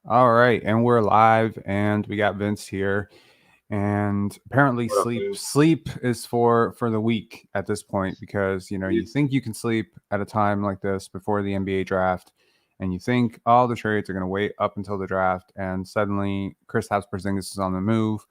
All right, and we're live, and we got Vince here, and apparently What up, sleep is for the weak at this point because you dude? think you can sleep at a time like this before the NBA draft, and you think all the trades are going to wait up until the draft, and suddenly Kristaps Porzingis is on the move,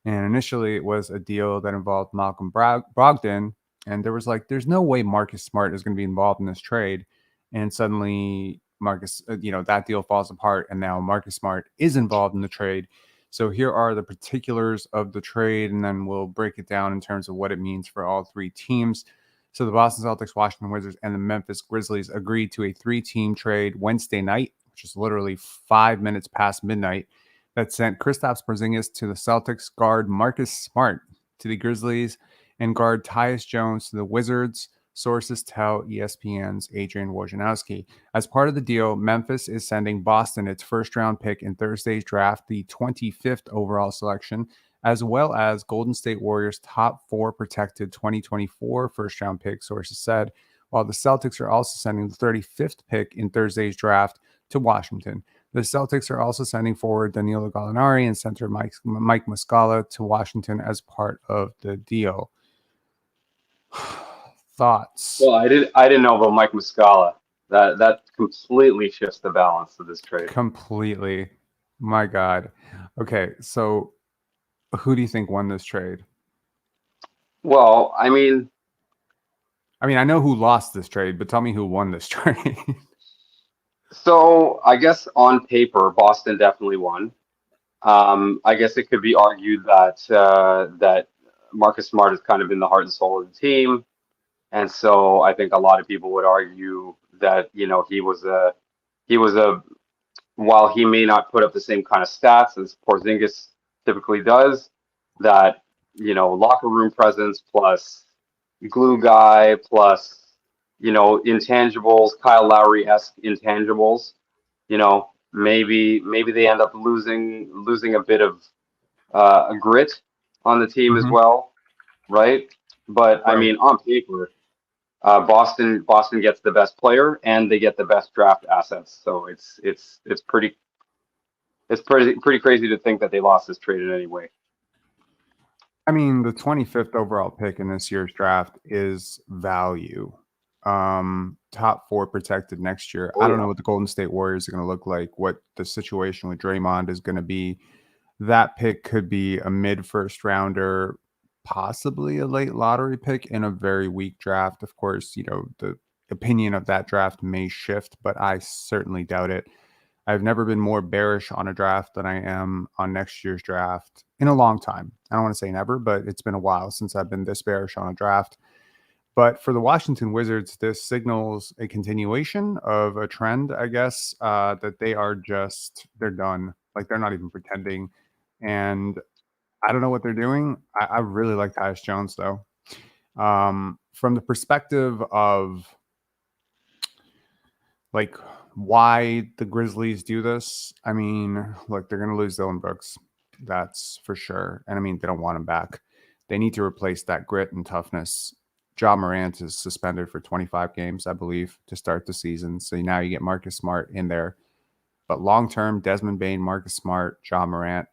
and initially it was a deal that involved Malcolm Brogdon, and there was like, there's no way Marcus Smart is going to be involved in this trade, and suddenly that deal falls apart, and now Marcus Smart is involved in the trade. So here are the particulars of the trade, and then we'll break it down in terms of what it means for all three teams. So the Boston Celtics, Washington Wizards, and the Memphis Grizzlies agreed to a three-team trade Wednesday night, which is literally 5 minutes past midnight, that sent Kristaps Porzingis to the Celtics, guard Marcus Smart to the Grizzlies, and guard Tyus Jones to the Wizards. Sources tell ESPN's Adrian Wojnarowski. As part of the deal, Memphis is sending Boston its first-round pick in Thursday's draft, the 25th overall selection, as well as Golden State Warriors' top 4 protected 2024 first-round pick, sources said, while the Celtics are also sending the 35th pick in Thursday's draft to Washington. The Celtics are also sending forward Danilo Gallinari and center Mike Muscala to Washington as part of the deal. Thoughts? Well, I didn't know about Mike Muscala. That completely shifts the balance of this trade. Completely. My God. Okay, so who do you think won this trade? Well, I know who lost this trade, but tell me who won this trade. so I guess on paper, Boston definitely won. I guess it could be argued that Marcus Smart has kind of been the heart and soul of the team, and so I think a lot of people would argue that he was a while he may not put up the same kind of stats as Porzingis typically does, that locker room presence plus glue guy plus intangibles, Kyle Lowry-esque intangibles. Maybe they end up losing a bit of a grit on the team as Mm-hmm. well, right? But I Right. mean, on paper, Boston gets the best player and they get the best draft assets. So it's pretty crazy to think that they lost this trade in any way. The 25th overall pick in this year's draft is value. Top 4 protected next year. Oh I don't know yeah. what the Golden State Warriors are going to look like, what the situation with Draymond is going to be. That pick could be a mid first rounder, possibly a late lottery pick in a very weak draft. Of course, the opinion of that draft may shift, but I certainly doubt it. I've never been more bearish on a draft than I am on next year's draft in a long time. I don't want to say never, but it's been a while since I've been this bearish on a draft. But for the Washington Wizards, this signals a continuation of a trend, I guess, that they're done. Like, they're not even pretending. And I don't know what they're doing. I really like Tyus Jones, though. From the perspective of like why the Grizzlies do this, look, they're going to lose Dylan Brooks. That's for sure. And they don't want him back. They need to replace that grit and toughness. Ja Morant is suspended for 25 games, I believe, to start the season. So now you get Marcus Smart in there. But long term, Desmond Bane, Marcus Smart, Ja Morant,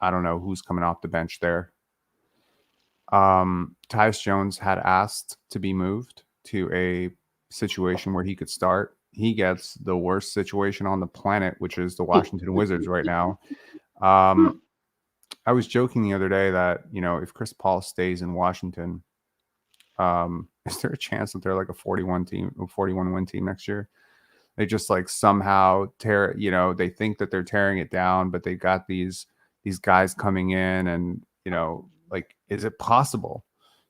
I don't know who's coming off the bench there. Tyus Jones had asked to be moved to a situation where he could start. He gets the worst situation on the planet, which is the Washington Wizards right now. I was joking the other day that, if Chris Paul stays in Washington, is there a chance that they're like a 41 win team next year? They just like somehow tear, they think that they're tearing it down, but they got these guys coming in, and like, is it possible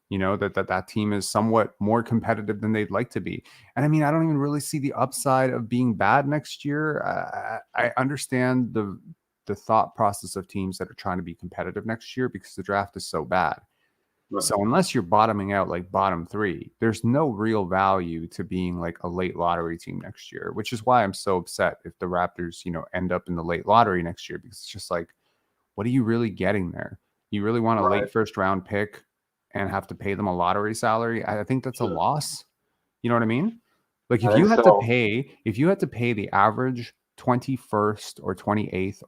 that team is somewhat more competitive than they'd like to be? And I don't even really see the upside of being bad next year. I understand the thought process of teams that are trying to be competitive next year because the draft is so bad. So unless you're bottoming out like bottom 3, there's no real value to being like a late lottery team next year, which is why I'm so upset if the Raptors, end up in the late lottery next year, because it's just like, what are you really getting there? You really want a late Right. first round pick and have to pay them a lottery salary? I think that's a loss. You know what I mean? Like, I think so. if you had to pay the average 21st or 28th.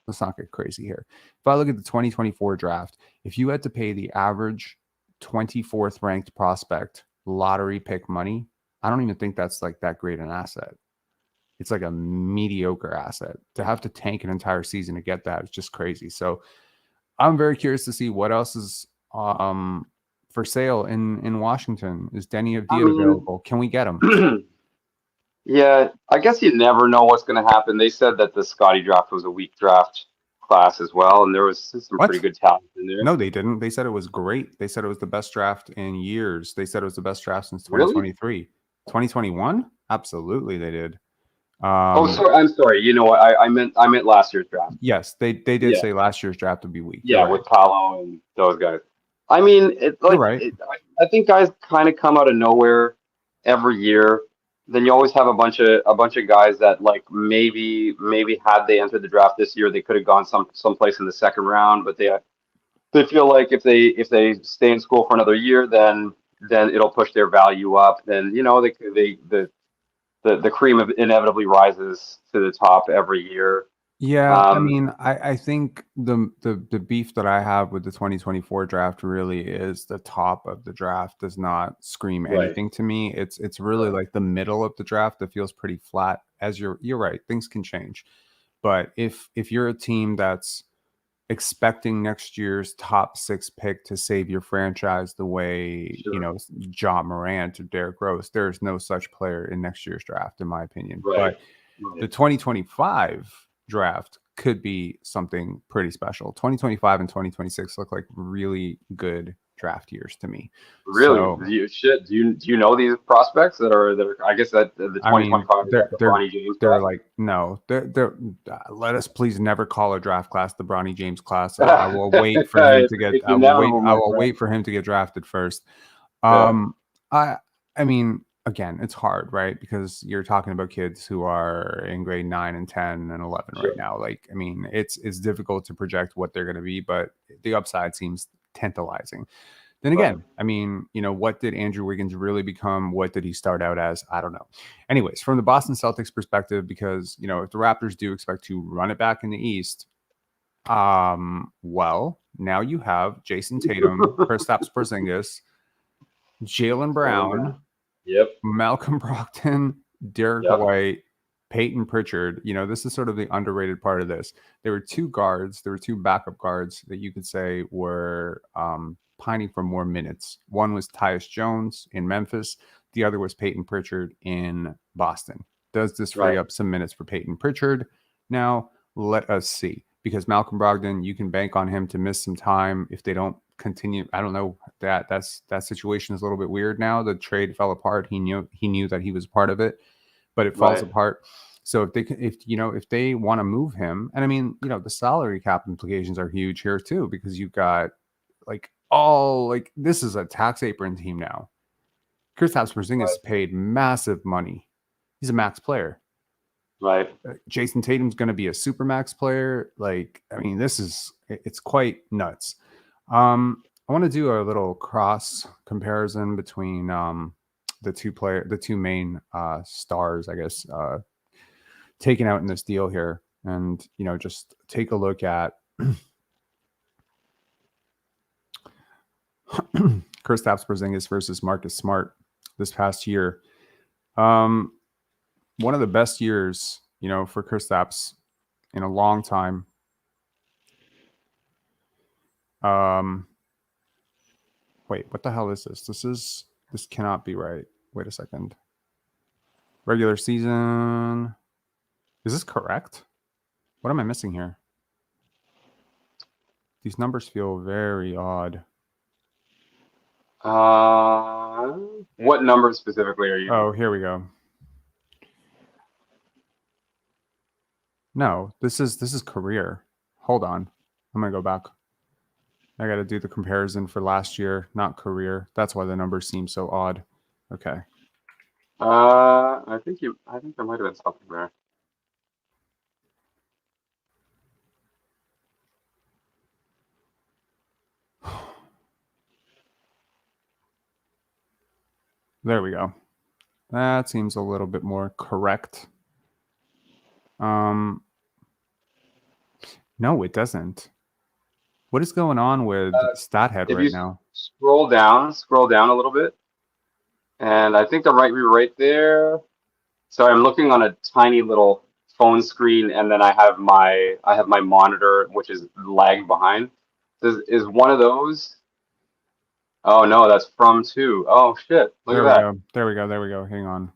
Let's not get crazy here. If I look at the 2024 draft, if you had to pay the average 24th ranked prospect lottery pick money, I don't even think that's like that great an asset. It's like a mediocre asset. To have to tank an entire season to get that is just crazy. So I'm very curious to see what else is for sale in Washington. Is Denny Avdia available? Can we get him? Yeah, I guess you never know what's going to happen. They said that the Scotty draft was a weak draft class as well, and there was some pretty What? good talent in there. No, they didn't. They said it was great. They said it was the best draft in years. They said it was the best draft since Really? 2023. 2021? Absolutely, they did. Oh, sorry. I'm sorry. You know what? I meant last year's draft. Yes, they did Yeah. say last year's draft would be weak. Yeah, You're right. with Paolo and those guys. I mean, You're right. I think guys kind of come out of nowhere every year. Then you always have a bunch of guys that like maybe had they entered the draft this year, they could have gone someplace in the second round, but they feel like if they stay in school for another year, then it'll push their value up. Then the cream of inevitably rises to the top every year. Yeah, I mean, I think the beef that I have with the 2024 draft really is the top of the draft does not scream Right. anything to me. It's really like the middle of the draft that feels pretty flat. As you're right, things can change. But if you're a team that's expecting next year's top 6 pick to save your franchise the way, Sure. John Morant or Derrick Rose, there's no such player in next year's draft, in my opinion. Right. But the 2025 draft could be something pretty special. 2025 and 2026 look like really good draft years to me. Really? So, Do you know these prospects that are I guess that the 2025 they're Bronny James they're class? like no, they're let us please never call a draft class the Bronny James class. I will wait for him to get. It's I will wait. inevitable, I my will friend. wait for him to get drafted first. Yeah. I mean, again, it's hard, right? Because you're talking about kids who are in grade 9 and 10 and 11 Sure. right now. Like, I mean, it's difficult to project what they're going to be, but the upside seems tantalizing. Then again, Right. I mean, what did Andrew Wiggins really become? What did he start out as? I don't know. Anyways, from the Boston Celtics perspective, because, if the Raptors do expect to run it back in the East, well, now you have Jason Tatum, Kristaps Porzingis, Jaylen Brown, Yep. Malcolm Brogdon, Derek Yep. White, Peyton Pritchard. This is sort of the underrated part of this. There were two backup guards that you could say were pining for more minutes. One was Tyus Jones in Memphis. The other was Peyton Pritchard in Boston. Does this free up some minutes for Peyton Pritchard? Now, let us see. Because Malcolm Brogdon, you can bank on him to miss some time if they don't continue. I don't know, that situation is a little bit weird now. The trade fell apart. He knew that he was part of it, but it falls apart. So if they want to move him, and I mean, the salary cap implications are huge here too, because you've got this is a tax apron team now. Kristaps Porzingis is paid massive money. He's a max player. Right. Jason Tatum's going to be a super max player. Like, I mean, it's quite nuts. I want to do a little cross comparison between the two main stars, I guess, taken out in this deal here, and just take a look at Kristaps Porzingis versus Marcus Smart this past year. One of the best years, for Kristaps in a long time. Wait, what the hell is this? This cannot be right. Wait a second. Regular season. Is this correct? What am I missing here? These numbers feel very odd. What numbers specifically are you? Oh, here we go. No, this is career. Hold on. I'm going to go back. I got to do the comparison for last year, not career. That's why the numbers seem so odd. Okay. I think there might have been something there. There we go. That seems a little bit more correct. No, it doesn't. What is going on with StatHead If right you now? scroll down a little bit, and I think that might be right there. So I'm looking on a tiny little phone screen, and then I have my monitor, which is lagged behind. Is one of those? Oh no, that's from two. Oh shit! Look There at we that. go. There we go. There we go. Hang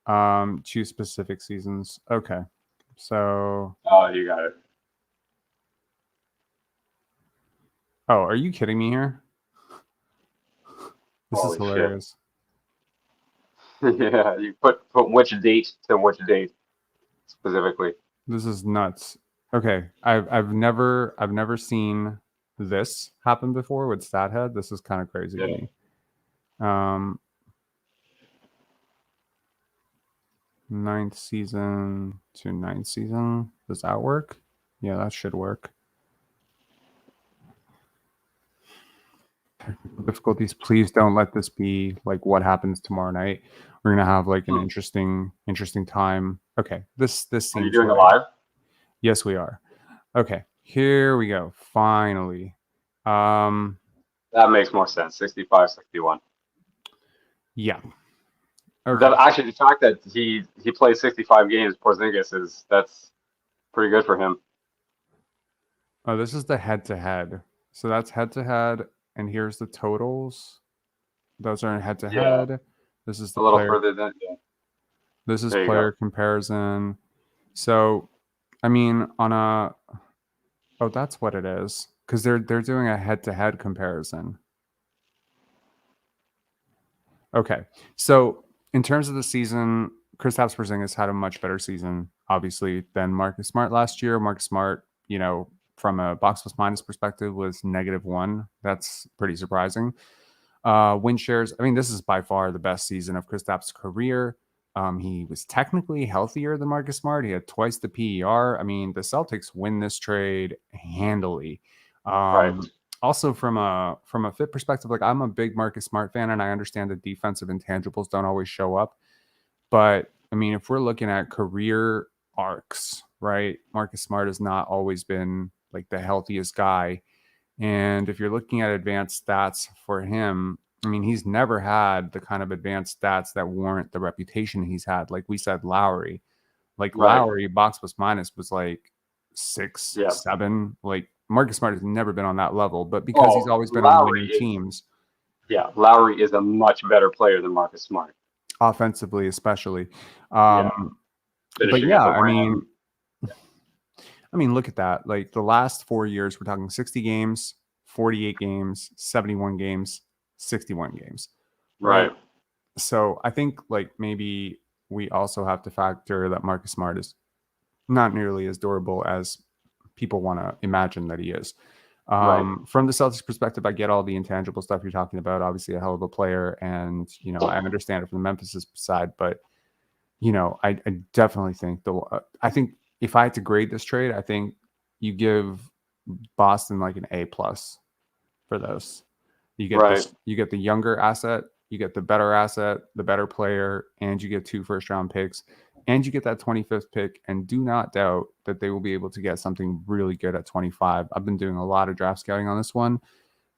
on. Choose specific seasons. Okay. So, Oh, you got it. oh, are you kidding me here? This is Holy shit! hilarious. Yeah, you put which date to which date specifically. This is nuts. Okay, I've never seen this happen before with StatHead. This is kind of crazy to Yeah. me. Um, ninth season to ninth season. Does that work? Yeah, that should work. Technical difficulties. Please don't let this be like what happens tomorrow night. We're gonna have like an interesting time. Okay, this Are you seems doing it right. live? Yes, we are. Okay, here we go. Finally. Um, That makes more sense. 65, 61. yeah. That Okay. actually the fact that he played 65 games, Porzingis that's pretty good for him. Oh, this is the head to head. So that's head to head, and here's the totals. Those are in head to Yeah, head. This is the a little player. further than yeah. This is There you go. player comparison. So, I mean, on a oh, that's what it is because they're doing a head to head comparison. Okay, so in terms of the season, Kristaps Porzingis had a much better season, obviously, than Marcus Smart last year. Marcus Smart, from a box plus minus perspective, was -1. That's pretty surprising. Win shares. I mean, this is by far the best season of Kristaps' career. He was technically healthier than Marcus Smart. He had twice the PER. I mean, the Celtics win this trade handily. Right. Also, from a fit perspective, like I'm a big Marcus Smart fan, and I understand the defensive intangibles don't always show up. But I mean, if we're looking at career arcs, right? Marcus Smart has not always been like the healthiest guy. And if you're looking at advanced stats for him, I mean, he's never had the kind of advanced stats that warrant the reputation he's had. Like we said, Lowry, like Right. Lowry box plus minus was like 6, Yeah. 7. Like Marcus Smart has never been on that level, but because he's Oh, always been on winning teams, Lowry is a much better player than Marcus Smart. offensively especially. Yeah. But Finishing yeah, at the I mean, rim. look at that. Like the last 4 years, we're talking 60 games, 48 games, 71 games, 61 games, right? Right. So I think like maybe we also have to factor that Marcus Smart is not nearly as durable as people want to imagine that he is. Right. From the Celtics perspective, I get all the intangible stuff you're talking about. Obviously, a hell of a player, and I understand it from the Memphis side. But I definitely think I think if I had to grade this trade, I think you give Boston like an A+ for this. You get Right. this. You get the younger asset. You get the better asset, the better player, and you get 2 first-round picks, and you get that 25th pick. And do not doubt that they will be able to get something really good at 25. I've been doing a lot of draft scouting on this one.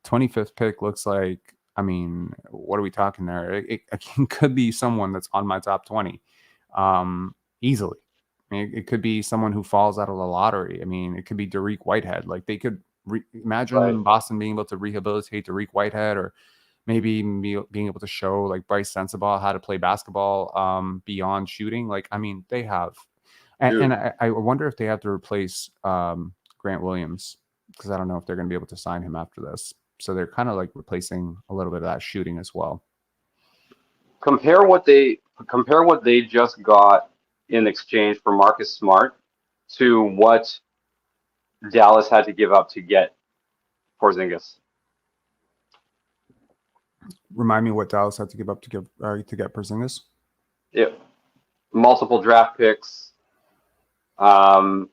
25th pick looks like. I mean, what are we talking there? It could be someone that's on my top 20, easily. I mean, it could be someone who falls out of the lottery. I mean, it could be Dariq Whitehead. Like they could Right. imagine Boston being able to rehabilitate Dariq Whitehead, or maybe even being able to show like Bryce Sensabaugh how to play basketball beyond shooting. Like, I mean, they have, and Dude, I wonder if they have to replace Grant Williams, because I don't know if they're going to be able to sign him after this. So they're kind of like replacing a little bit of that shooting as well. compare what they just got in exchange for Marcus Smart to what Dallas had to give up to get Porzingis. Remind me what Dallas had to give up to get Porzingis. It, multiple draft picks. Can't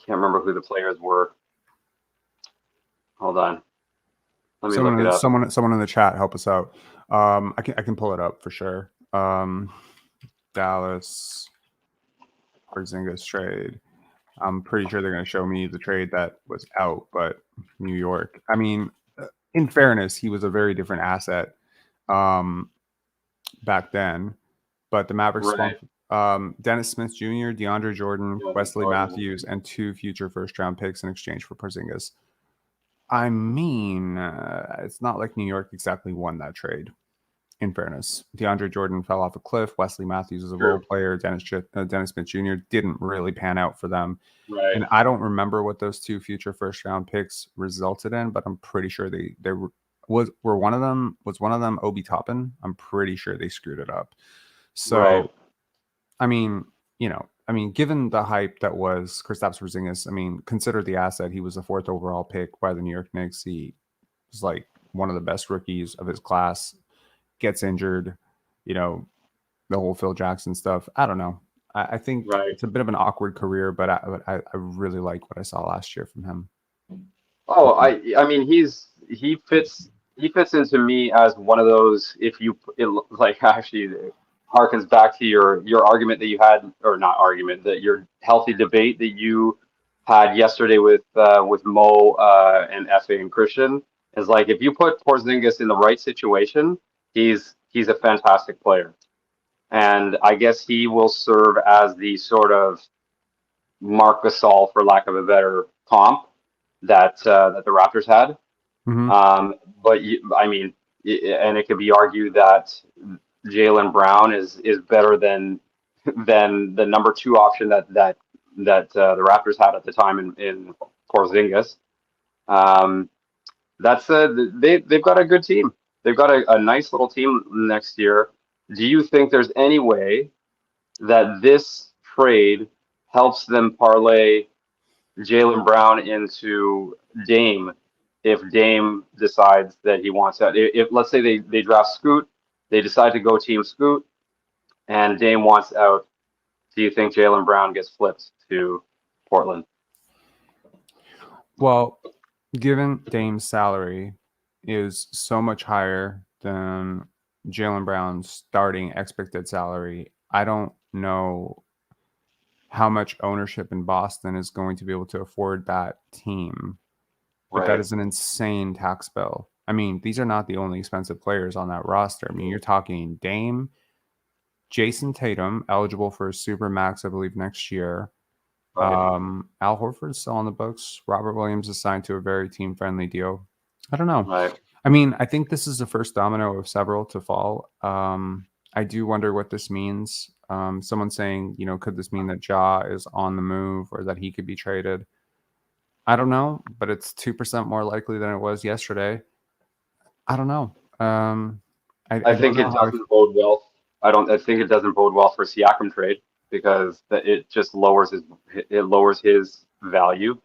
remember who the players were. Hold on. Let me look it up. Someone in the chat help us out. I can pull it up for sure. Dallas. Porzingis trade. I'm pretty sure they're going to show me the trade that was out, but New York. I mean, in fairness, he was a very different asset back then. But the Mavericks Right. swapped Dennis Smith Jr., DeAndre Jordan, Yeah, Wesley Jordan. Matthews, and 2 future first-round picks in exchange for Porzingis. I mean, it's not like New York exactly won that trade. In fairness, DeAndre Jordan fell off a cliff. Wesley Matthews is a role player. Dennis Smith Jr. didn't really pan out for them. Right. And I don't remember what those 2 future first-round picks resulted in, but I'm pretty sure they was one of them Obi Toppin. I'm pretty sure they screwed it up. So, Right. I mean, given the hype that was Kristaps Porzingis, I mean, consider the asset. He was the 4th overall pick by the New York Knicks. He was like one of the best rookies of his class. Gets injured, the whole Phil Jackson stuff. I don't know. I think it's a bit of an awkward career, but I really like what I saw last year from him. Oh, I mean, he fits into me as one of those. If you like, actually harkens back to your argument that you had, or not argument, that your healthy debate that you had yesterday with Mo and Effie and Christian, is like, if you put Porzingis in the right situation, he's a fantastic player, and I guess he will serve as the sort of Marc Gasol, for lack of a better comp, that the Raptors had. Mm-hmm. But I mean, and it could be argued that Jaylen Brown is better than the number 2 option that the Raptors had at the time in Porzingis. They've got a good team. They've got a nice little team next year. Do you think there's any way that this trade helps them parlay Jaylen Brown into Dame if Dame decides that he wants that? If let's say they draft Scoot, they decide to go team Scoot, and Dame wants out, do you think Jaylen Brown gets flipped to Portland? Well, given Dame's salary is so much higher than Jaylen Brown's starting expected salary, I don't know how much ownership in Boston is going to be able to afford that team. But that is an insane tax bill. I mean, these are not the only expensive players on that roster. I mean, you're talking Dame, Jason Tatum, eligible for a super max, I believe, next year. Al Horford's still on the books. Robert Williams is signed to a very team-friendly deal. I don't know. Right. I mean, I think this is the first domino of several to fall. I do wonder what this means. Someone's saying, could this mean that Ja is on the move or that he could be traded? I don't know, but it's 2% more likely than it was yesterday. I don't know. I think it doesn't bode well. I think it doesn't bode well for Siakam trade, because it just lowers his value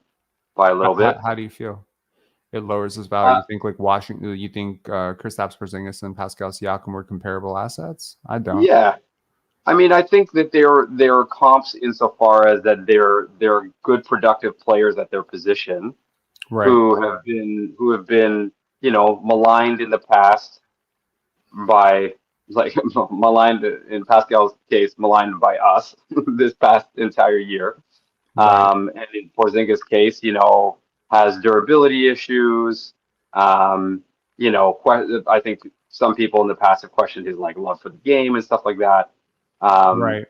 by a little bit. How do you feel? It lowers his value. You think like Washington? You think Kristaps Porzingis and Pascal Siakam were comparable assets? I don't. Yeah, I mean, I think that they're comps insofar as that they're good, productive players at their position, right? Who have been maligned in the past by, like, maligned in Pascal's case, maligned by us this past entire year. Right. And in Porzingis' case, has durability issues. I think some people in the past have questioned his love for the game and stuff like that. Right.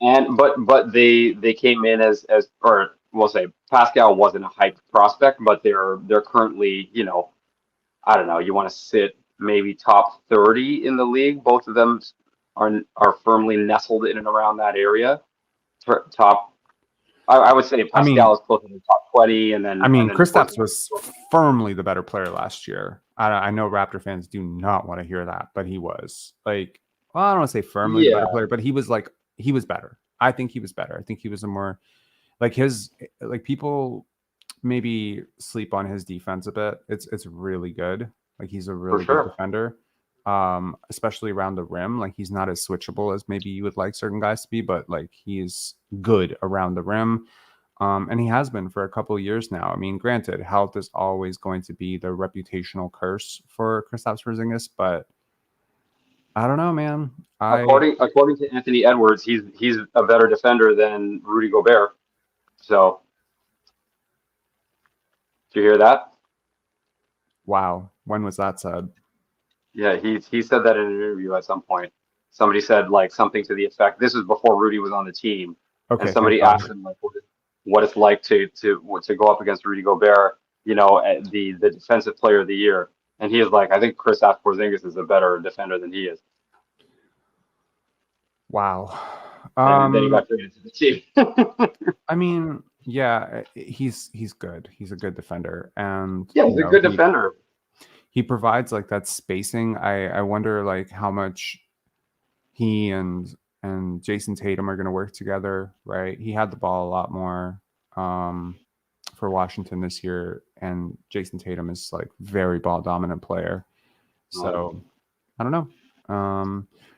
And but they came in as or we'll say Pascal wasn't a hyped prospect, but they're currently, I don't know, you want to sit maybe top 30 in the league. Both of them are firmly nestled in and around that area. Top, I would say Pascal is closer to top 20, and then Kristaps was firmly the better player last year. I know Raptor fans do not want to hear that, but he was I don't want to say firmly the better player, but he was better. I think he was better. I think he was a more people maybe sleep on his defense a bit. It's really good. He's a really good defender, especially around the rim. He's not as switchable as maybe you would like certain guys to be, but he's good around the rim. And he has been for a couple of years now. I mean, granted, health is always going to be the reputational curse for Kristaps Porzingis, but I don't know, man. According to Anthony Edwards, he's a better defender than Rudy Gobert. So, did you hear that? Wow. When was that said? Yeah, he said that in an interview at some point. Somebody said like something to the effect. This was before Rudy was on the team, and Okay, thank somebody God. asked him like what it's like to go up against Rudy Gobert, the defensive player of the year, and he is like, I think Kristaps Porzingis is a better defender than he is, Wow. and then he got traded to the team. I mean, yeah, he's good. He's a good defender, and Yeah, he's a good defender. he provides like that spacing. I wonder like how much he and Jason Tatum are going to work together, right? He had the ball a lot more for Washington this year, and Jason Tatum is like very ball dominant player. So I don't know.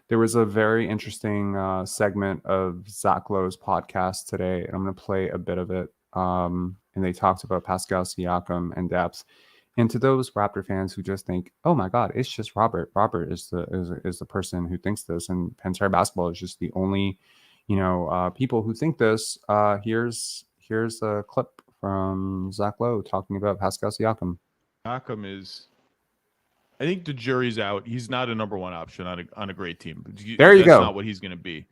There was a very interesting segment of Zach Lowe's podcast today, and I'm going to play a bit of it. And they talked about Pascal Siakam in depth. And to those Raptor fans who just think, "Oh my God, it's just Robert. Robert is the person who thinks this, and Pantera Basketball is just the only, people who think this." Here's a clip from Zach Lowe talking about Pascal Siakam. Siakam is, I think the jury's out. He's not a number one option on a great team. There you go. That's not what he's going to be.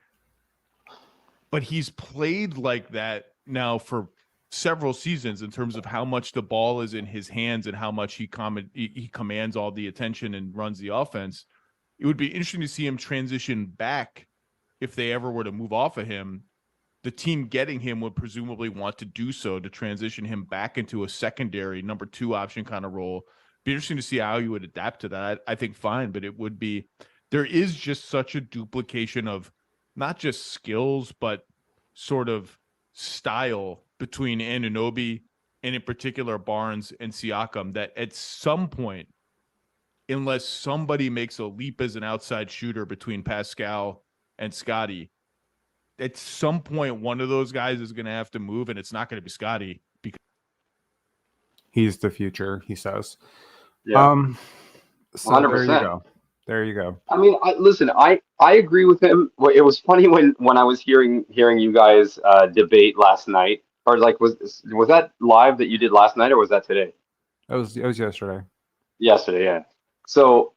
But he's played like that now for several seasons in terms of how much the ball is in his hands and how much he commands all the attention and runs the offense. It would be interesting to see him transition back if they ever were to move off of him. The team getting him would presumably want to do so to transition him back into a secondary number 2 option kind of role. Be interesting to see how you would adapt to that. I think fine, but it would be, there is just such a duplication of not just skills, but sort of style between Anunoby and in particular Barnes and Siakam that at some point, unless somebody makes a leap as an outside shooter between Pascal and Scotty, at some point one of those guys is going to have to move, and it's not going to be Scotty because he's the future, he says. Yeah. So 100%. There you go. I mean, I agree with him. It was funny when I was hearing you guys debate last night, or like was that live that you did last night, or was that today? It was yesterday. Yesterday, yeah. So,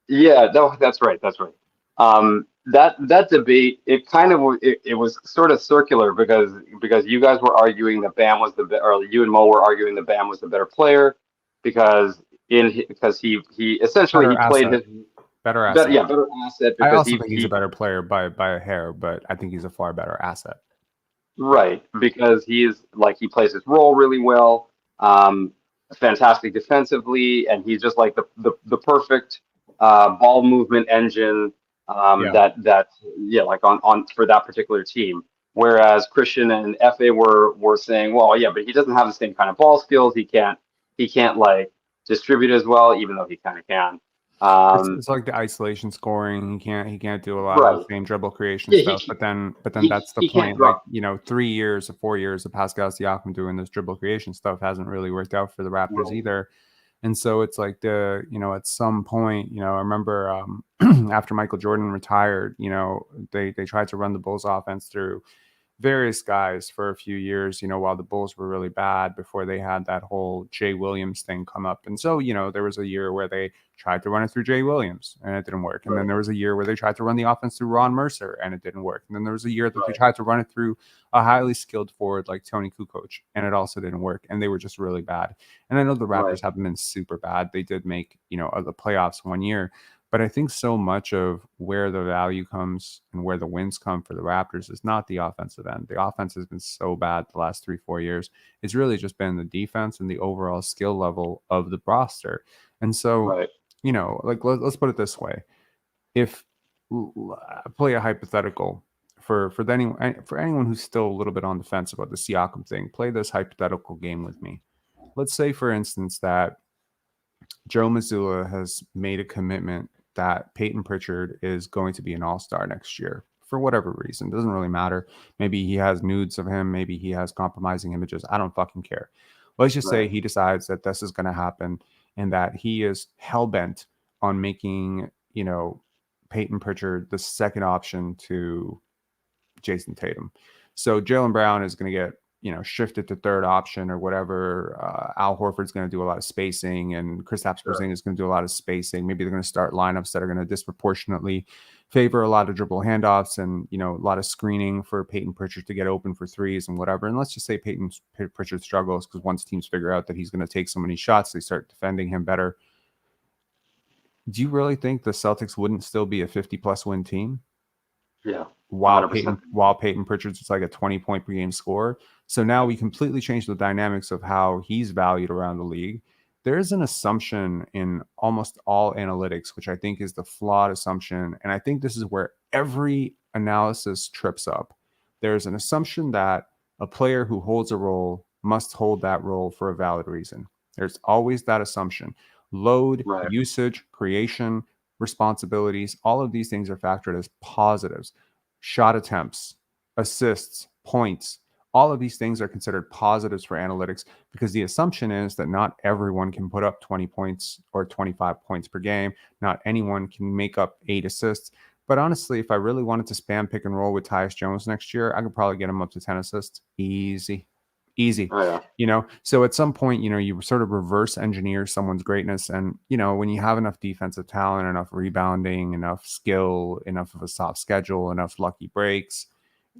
yeah, that's right. That debate, it was sort of circular because you guys were arguing that Bam was or you and Mo were arguing that Bam was the better player because he essentially he played his better asset. Better asset. I also think he's a better player by a hair, but I think he's a far better asset. Right, because he plays his role really well, fantastic defensively, and he's just like the perfect ball movement engine like on for that particular team. Whereas Christian and Fa were saying, well, yeah, but he doesn't have the same kind of ball skills. He can't like distribute as well, even though he kind of can. It's like the isolation scoring. He can't do a lot of the same dribble creation stuff. But then that's the point. Like 3 years or 4 years of Pascal Siakam doing this dribble creation stuff hasn't really worked out for the Raptors either. And so it's like at some point, I remember after Michael Jordan retired, they tried to run the Bulls offense through various guys for a few years, while the Bulls were really bad before they had that whole Jay Williams thing come up. And so, there was a year where they tried to run it through Jay Williams and it didn't work. And then there was a year where they tried to run the offense through Ron Mercer and it didn't work. And then there was a year that they tried to run it through a highly skilled forward like Tony Kukoc and it also didn't work. And they were just really bad. And I know the Raptors haven't been super bad. They did make, the playoffs one year. But I think so much of where the value comes and where the wins come for the Raptors is not the offensive end. The offense has been so bad the last 3-4 years. It's really just been the defense and the overall skill level of the roster. And so, let's put it this way. If play a hypothetical for anyone who's still a little bit on the fence about the Siakam thing, play this hypothetical game with me. Let's say, for instance, that Joe Mazzulla has made a commitment that Peyton Pritchard is going to be an all-star next year for whatever reason. Doesn't really matter. Maybe he has nudes of him. Maybe he has compromising images. I don't fucking care. Let's just say he decides that this is going to happen and that he is hell-bent on making, Peyton Pritchard the second option to Jason Tatum. So Jaylen Brown is going to get, shifted to third option or whatever. Al Horford's going to do a lot of spacing, and Kristaps Porzingis is going to do a lot of spacing. Maybe they're going to start lineups that are going to disproportionately favor a lot of dribble handoffs and, a lot of screening for Peyton Pritchard to get open for threes and whatever. And let's just say Peyton Pritchard struggles because once teams figure out that he's going to take so many shots, they start defending him better. Do you really think the Celtics wouldn't still be a 50-plus win team? Yeah. While Peyton Pritchard's just like a 20-point per game scorer. So now we completely changed the dynamics of how he's valued around the league. There is an assumption in almost all analytics, which I think is the flawed assumption. And I think this is where every analysis trips up. There's an assumption that a player who holds a role must hold that role for a valid reason. There's always that assumption. Load, usage, creation, responsibilities, all of these things are factored as positives. Shot attempts, assists, points, all of these things are considered positives for analytics because the assumption is that not everyone can put up 20 points or 25 points per game. Not anyone can make up 8 assists. But honestly, if I really wanted to spam pick and roll with Tyus Jones next year, I could probably get him up to 10 assists. Easy. Oh, yeah. So at some point, you sort of reverse engineer someone's greatness. And, when you have enough defensive talent, enough rebounding, enough skill, enough of a soft schedule, enough lucky breaks,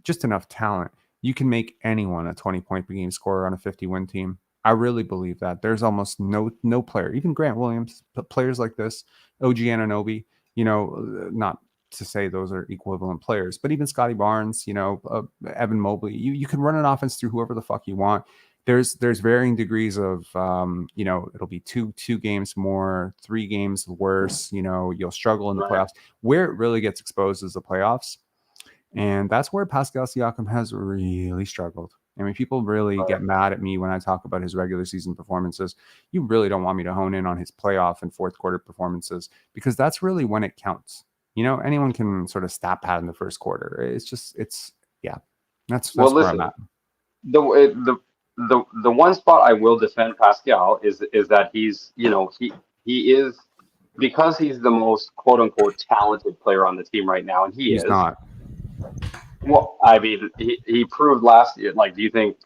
just enough talent, you can make anyone a 20-point per game scorer on a 50-win team. I really believe that. There's almost no player, even Grant Williams, but players like this, OG Anunoby, not to say those are equivalent players, but even Scotty Barnes, Evan Mobley, you can run an offense through whoever the fuck you want. There's varying degrees of, it'll be two games more, 3 games worse, you'll struggle in the playoffs. Where it really gets exposed is the playoffs. And that's where Pascal Siakam has really struggled. I mean, people really get mad at me when I talk about his regular season performances. You really don't want me to hone in on his playoff and fourth quarter performances because that's really when it counts. Anyone can sort of stat pad in the first quarter. That's where I'm at. The one spot I will defend Pascal is that he's, he is, because he's the most quote unquote talented player on the team right now, and he's not. Well, I mean, he proved last year. Like, do you think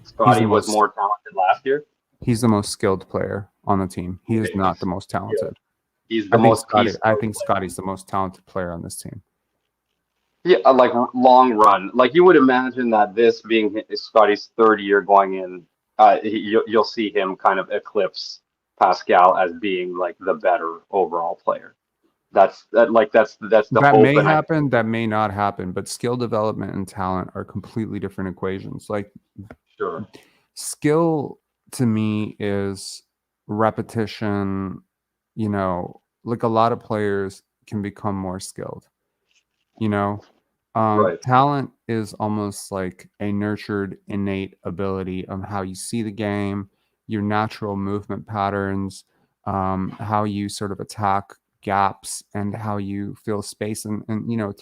Scotty was more talented last year? He's the most skilled player on the team. He is not the most talented. Yeah. He's the most. I think Scotty's the most talented player on this team. Yeah, like long run. Like you would imagine that this being Scotty's third year going in, you'll see him kind of eclipse Pascal as being like the better overall player. That's the that may happen. That may not happen. But skill development and talent are completely different equations. Like, sure, skill to me is repetition. Like a lot of players can become more skilled. Talent is almost like a nurtured, innate ability of how you see the game, your natural movement patterns, how you sort of attack gaps and how you fill space. And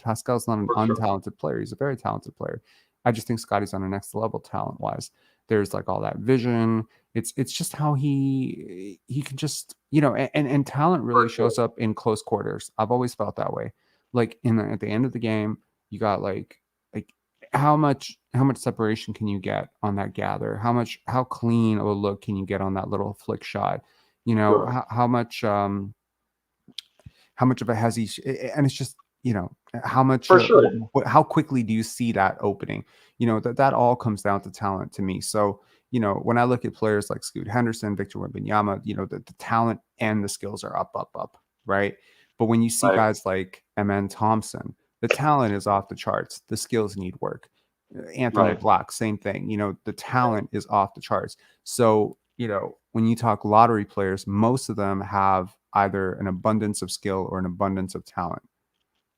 Pascal's not an untalented player. He's a very talented player. I just think Scotty's on a next level talent wise. There's like all that vision. It's just how he can just, and talent really shows up in close quarters. I've always felt that way. Like at the end of the game, you got like how much separation can you get on that gather? How clean of a look can you get on that little flick shot? How much of a hesitation, and it's just, how much, how quickly do you see that opening? That all comes down to talent to me. So, when I look at players like Scoot Henderson, Victor Wembanyama, the talent and the skills are up, right? But when you see guys like Amen Thompson, the talent is off the charts. The skills need work. Anthony Black, same thing. The talent is off the charts. So, when you talk lottery players, most of them have either an abundance of skill or an abundance of talent.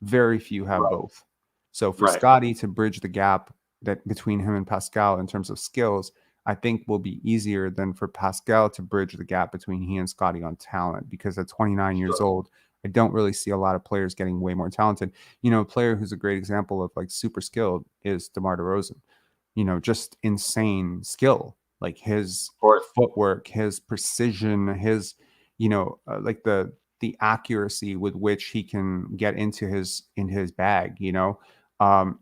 Very few have both. So for Scotty to bridge the gap that between him and Pascal in terms of skills, I think will be easier than for Pascal to bridge the gap between he and Scotty on talent, because at 29 years old, I don't really see a lot of players getting way more talented. A player who's a great example of like super skilled is DeMar DeRozan. Just insane skill, like his footwork, his precision, his, like the the accuracy with which he can get into his bag,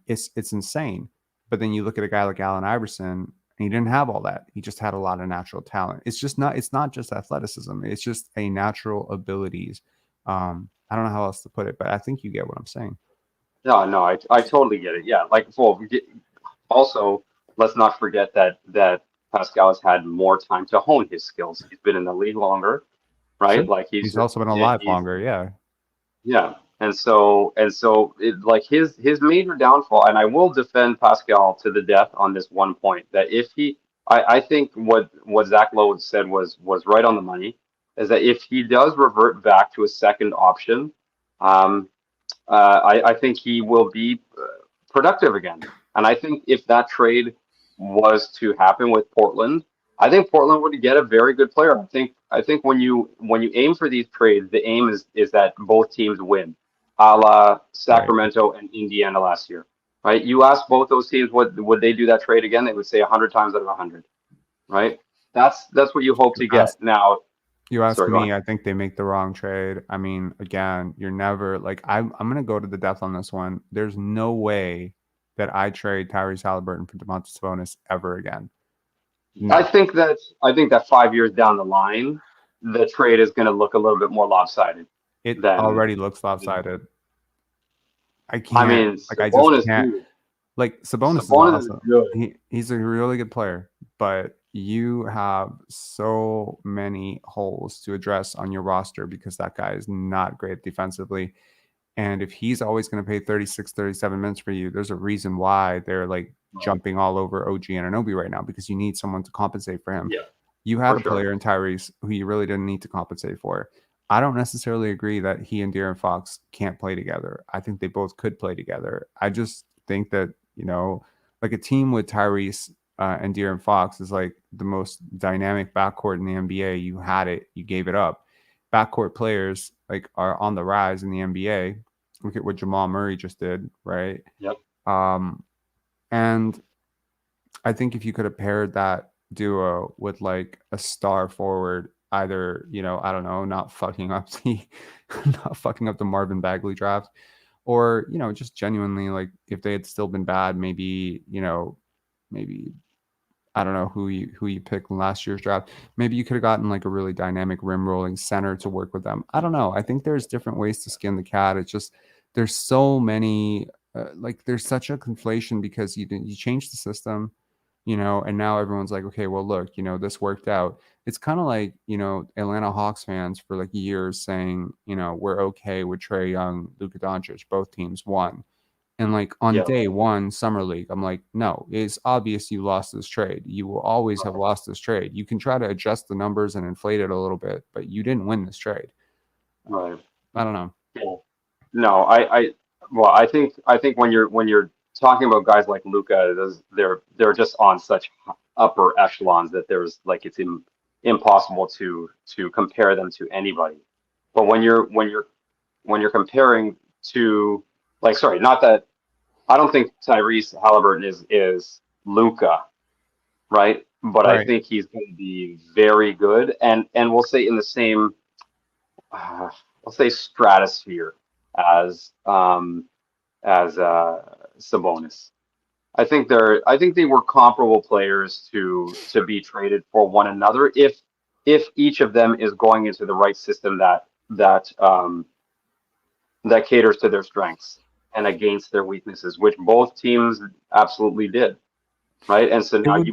it's insane. But then you look at a guy like Allen Iverson, and he didn't have all that. He just had a lot of natural talent. It's not just athleticism. It's just a natural abilities. I don't know how else to put it, but I think you get what I'm saying. No, I totally get it. Yeah, like, well, also, let's not forget that Pascal has had more time to hone his skills. He's been in the league longer, right? Sure. Like he's also been alive longer. Yeah. Yeah. And so like his major downfall, and I will defend Pascal to the death on this one point, that if I think what Zach Lowe said was right on the money, is that if he does revert back to a second option, I think he will be productive again. And I think if that trade was to happen with Portland, I think Portland would get a very good player. I think when you aim for these trades, the aim is that both teams win, a la Sacramento and Indiana last year, right? You ask both those teams would they do that trade again? They would say 100 times out of 100, right? That's what you hope to get. Now, you ask me, I think they make the wrong trade. I mean, again, you're never like I'm going to go to the death on this one. There's no way that I trade Tyrese Haliburton for Domantas Sabonis ever again. No. I think that 5 years down the line, the trade is going to look a little bit more lopsided. It already looks lopsided. I can't. I mean, like I just can't. Dude. Like Sabonis is awesome. He's a really good player, but you have so many holes to address on your roster because that guy is not great defensively. And if he's always going to pay 36, 37 minutes for you, there's a reason why they're like jumping all over OG Anunoby right now, because you need someone to compensate for him. Yeah, you had a player in Tyrese who you really didn't need to compensate for. I don't necessarily agree that he and De'Aaron Fox can't play together. I think they both could play together. I just think that, like a team with Tyrese and De'Aaron Fox is like the most dynamic backcourt in the NBA. You had it, you gave it up. Backcourt players like are on the rise in the NBA. Look at what Jamal Murray just did, right? Yep. And I think if you could have paired that duo with like a star forward, either, I don't know, not fucking up the Marvin Bagley draft, or, just genuinely like if they had still been bad, maybe I don't know who you picked in last year's draft. Maybe you could have gotten like a really dynamic rim rolling center to work with them. I don't know. I think there's different ways to skin the cat. It's just there's so many there's such a conflation because you changed the system, and now everyone's like, okay, well, look, this worked out. It's kind of like, Atlanta Hawks fans for like years saying, we're okay with Trae Young, Luka Doncic, both teams won. And like on day one, Summer League, I'm like, no, it's obvious you lost this trade. You will always have lost this trade. You can try to adjust the numbers and inflate it a little bit, but you didn't win this trade. Right. I don't know. Yeah. No, I think when you're talking about guys like Luka, they're just on such upper echelons that there's like it's impossible to compare them to anybody. But when you're comparing to not that I don't think Tyrese Haliburton is Luka, right? But right. I think he's going to be very good, and we'll say in the same, we'll say stratosphere as Sabonis. I think they were comparable players to be traded for one another if each of them is going into the right system that caters to their strengths and against their weaknesses, which both teams absolutely did, right? And so now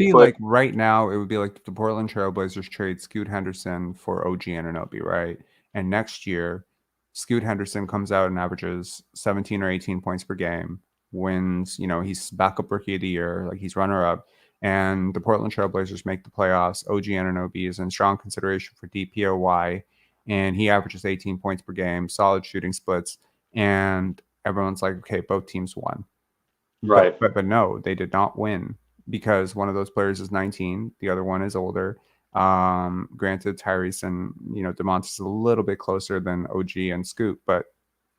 right now it would be like the Portland Trailblazers trade Scoot Henderson for OG Anunoby, right? And next year, Scoot Henderson comes out and averages 17 or 18 points per game, wins, he's backup rookie of the year, like he's runner-up, and the Portland Trailblazers make the playoffs. OG Anunoby is in strong consideration for DPOY, and he averages 18 points per game, solid shooting splits, and everyone's like, okay, both teams won. Right. But no, they did not win because one of those players is 19, the other one is older. Granted, Tyrese and Domantas is a little bit closer than OG and Scoot, but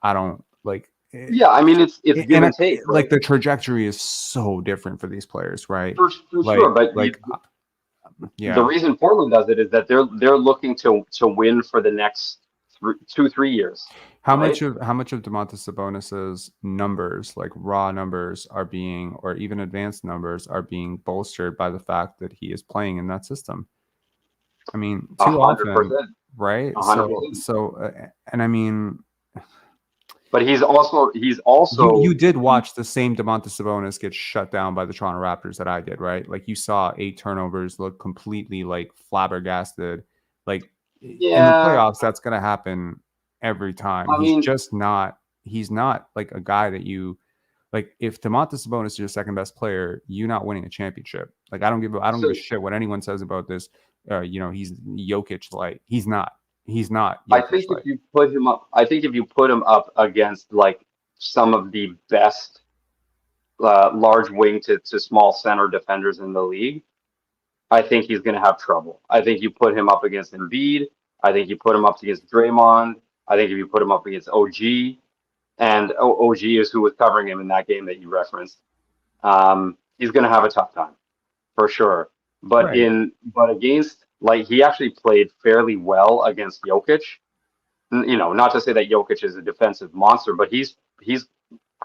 I don't like. Yeah, I mean it's give and take. Like the trajectory is so different for these players, right? For sure, but the reason Portland does it is that they're looking to win for the next 2-3 years. How right? much of Domantas Sabonis's numbers, like raw numbers, are being, or even advanced numbers, are being bolstered by the fact that he is playing in that system? I mean, too 100%. often, right? 100%. And I mean, but he's also you did watch the same Domantas Sabonis get shut down by the Toronto Raptors that I did, right? Like you saw 8 turnovers, look completely like flabbergasted. Like in the playoffs, that's gonna happen every time. He's not like a guy that you like. If Domantas Sabonis is your second best player, you're not winning a championship. Like I don't give a shit what anyone says about this. He's Jokic like he's not. He's not. I think if you put him up against like some of the best large wing to small center defenders in the league, I think he's going to have trouble. I think you put him up against Embiid. I think you put him up against Draymond. I think if you put him up against OG, and OG is who was covering him in that game that you referenced, he's going to have a tough time for sure. But against, like, he actually played fairly well against Jokic. Not to say that Jokic is a defensive monster, but he's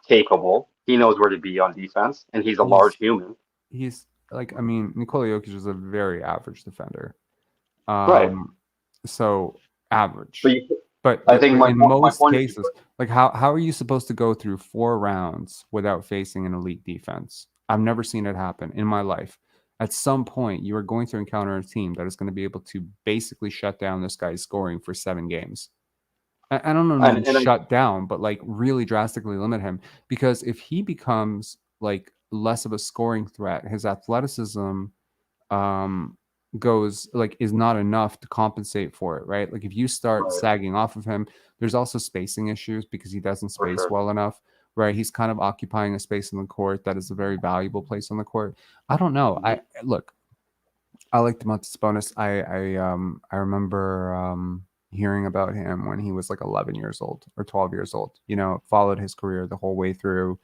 capable. He knows where to be on defense, and he's a large human. He's like, I mean, Nikola Jokic is a very average defender. Right. So average. But I think in most cases, like how are you supposed to go through 4 rounds without facing an elite defense? I've never seen it happen in my life. At some point, you are going to encounter a team that is going to be able to basically shut down this guy's scoring for 7 games. I don't know, shut down, but like really drastically limit him. Because if he becomes like less of a scoring threat, his athleticism is not enough to compensate for it, right? Like if you start sagging off of him, there's also spacing issues because he doesn't space well enough, right? He's kind of occupying a space in the court that is a very valuable place on the court. I don't know. I like Domantas Sabonis. I remember hearing about him when he was like 11 years old or 12 years old. Followed his career the whole way through.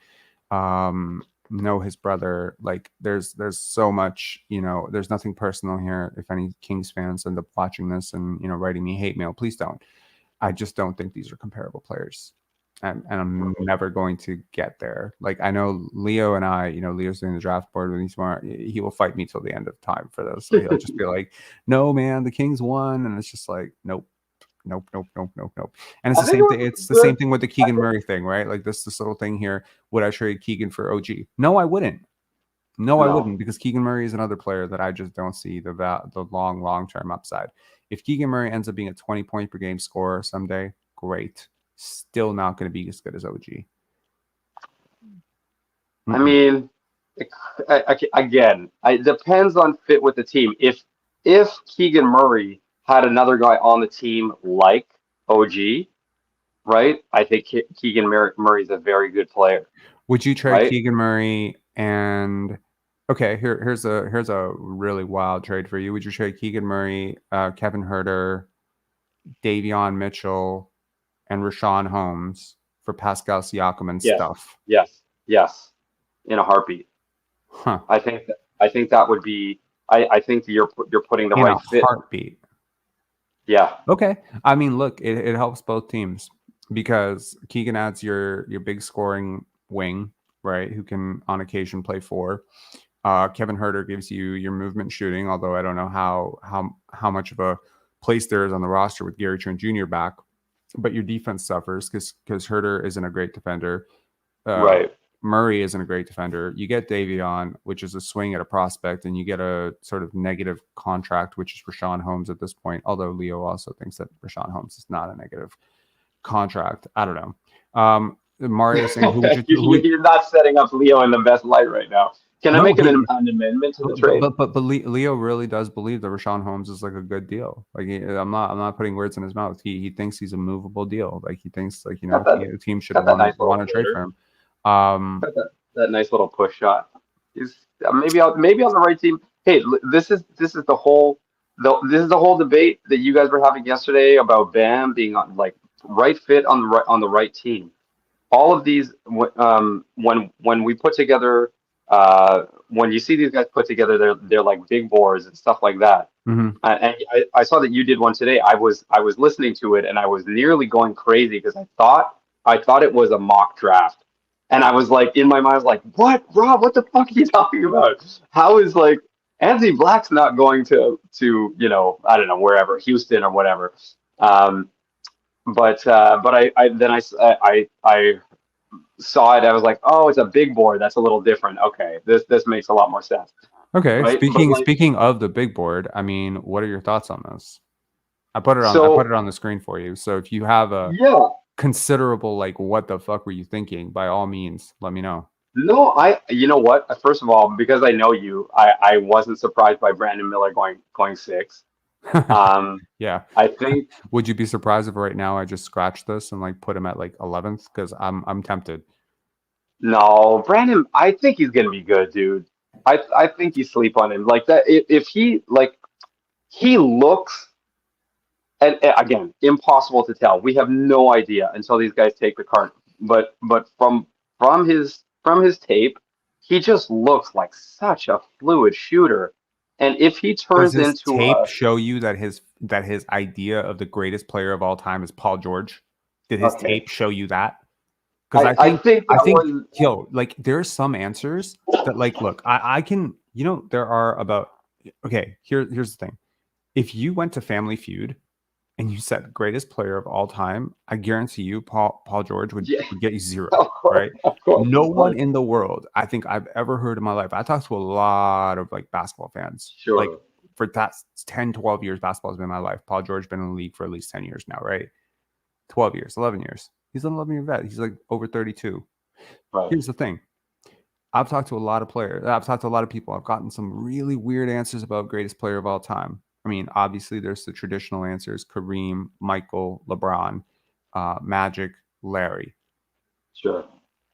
Know his brother. Like there's so much, there's nothing personal here. If any Kings fans end up watching this and writing me hate mail, please don't. I just don't think these are comparable players, and I'm never going to get there. Like I know Leo and I, Leo's doing the draft board when he's smart. He will fight me till the end of time for those. So he'll just be like, "No, man, the Kings won," and it's just like, nope. And it's the same thing. It's the same thing with the Keegan Murray thing, right? Like this little thing here. Would I trade Keegan for OG? No, I wouldn't. I wouldn't, because Keegan Murray is another player that I just don't see the long-term upside. If Keegan Murray ends up being a 20-point per game scorer someday, great. Still not going to be as good as OG. I mean, again, it depends on fit with the team. If Keegan Murray had another guy on the team like OG, right? I think Keegan Murray is a very good player. Would you trade Keegan Murray and here's a really wild trade for you. Would you trade Keegan Murray, Kevin Huerter, Davion Mitchell, and Rashawn Holmes for Pascal Siakam and stuff? Yes, in a heartbeat. Huh. I think that would be. I think you're putting the right fit. Heartbeat. Yeah. Okay. I mean, look, it helps both teams because Keegan adds your big scoring wing, right? Who can on occasion play 4. Kevin Huerter gives you your movement shooting, although I don't know how much of a place there is on the roster with Gary Trent Jr. back. But your defense suffers because Huerter isn't a great defender. Right. Murray isn't a great defender. You get Davion, which is a swing at a prospect, and you get a sort of negative contract, which is Rashawn Holmes at this point. Although Leo also thinks that Rashawn Holmes is not a negative contract. I don't know. Mario saying, you're not setting up Leo in the best light right now. Can I make an amendment to the trade? But Leo really does believe that Rashawn Holmes is like a good deal. Like I'm not putting words in his mouth. He thinks he's a movable deal. Like he thinks like the team should want to trade for him. That nice little push shot. He's maybe on the right team. Hey, this is the whole debate that you guys were having yesterday about Bam being on like right fit on the right team. All of these when we put together when you see these guys put together, they're like big boards and stuff like that. Mhm. And I saw that you did one today. I was listening to it and I was nearly going crazy because I thought it was a mock draft, and I was like in my mind I was like, what, Rob? What the fuck are you talking about? How is like Anthony Black's not going to I don't know, wherever, Houston or whatever. But I then I saw it. I was like, oh, it's a big board. That's a little different. Okay, this makes a lot more sense. Okay. Right? But like, Speaking of the big board, I mean, what are your thoughts on this? I put it on the screen for you. So if you have a yeah. considerable like, what the fuck were you thinking? By all means, let me know. No, you know what? First of all, because I know you, I wasn't surprised by Brandon Miller going 6. Yeah. I think. Would you be surprised if right now I just scratched this and like put him at like 11th? Because I'm tempted. No, Brandon, I think he's gonna be good, dude. I think you sleep on him like that. If he like, he looks, and again, impossible to tell. We have no idea until these guys take the cart. But from his tape, he just looks like such a fluid shooter. And if he turns Does his into tape show you that his idea of the greatest player of all time is Paul George? Did his tape show you that? Because I think yo, like there's some answers that like, look, I can, there are about, okay, here's the thing. If you went to Family Feud and you said greatest player of all time, I guarantee you Paul George would get you 0, right? No one in the world I think I've ever heard in my life. I talked to a lot of like basketball fans. Sure. Like for that 10, 12 years basketball has been my life. Paul George been in the league for at least 10 years now, right? 12 years, 11 years. He's an 11-year vet. He's like over 32. Right. Here's the thing. I've talked to a lot of players. I've talked to a lot of people. I've gotten some really weird answers about greatest player of all time. I mean, obviously, there's the traditional answers: Kareem, Michael, LeBron, Magic, Larry. Sure.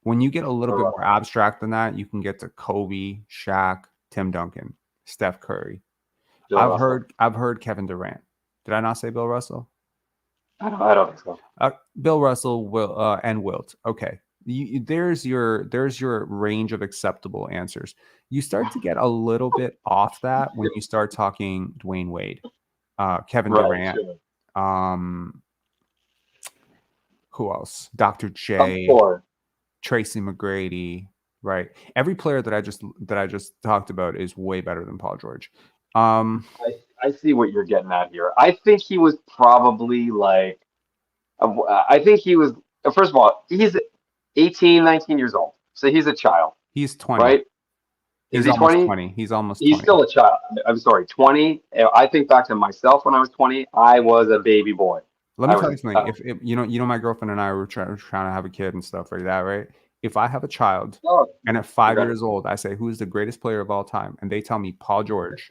When you get a little bit more abstract than that, you can get to Kobe, Shaq, Tim Duncan, Steph Curry. I've heard Kevin Durant. Did I not say Bill Russell? I don't think so. Bill Russell, and Wilt. Okay. There's your range of acceptable answers. You start to get a little bit off that when you start talking Dwayne Wade, Kevin Durant, who else? Dr. J, Tracy McGrady, right? Every player that I just talked about is way better than Paul George. I see what you're getting at here. I think he was probably like, I think he was, first of all, he's 18, 19 years old. So he's a child. He's 20. Right? He's almost 20. He's almost 20. He's still a child. I'm sorry, 20. I think back to myself when I was 20, I was a baby boy. Let me tell you something. If you know, my girlfriend and I were trying to have a kid and stuff like that, right? If I have a child and at 5 years old, I say, who is the greatest player of all time? And they tell me Paul George,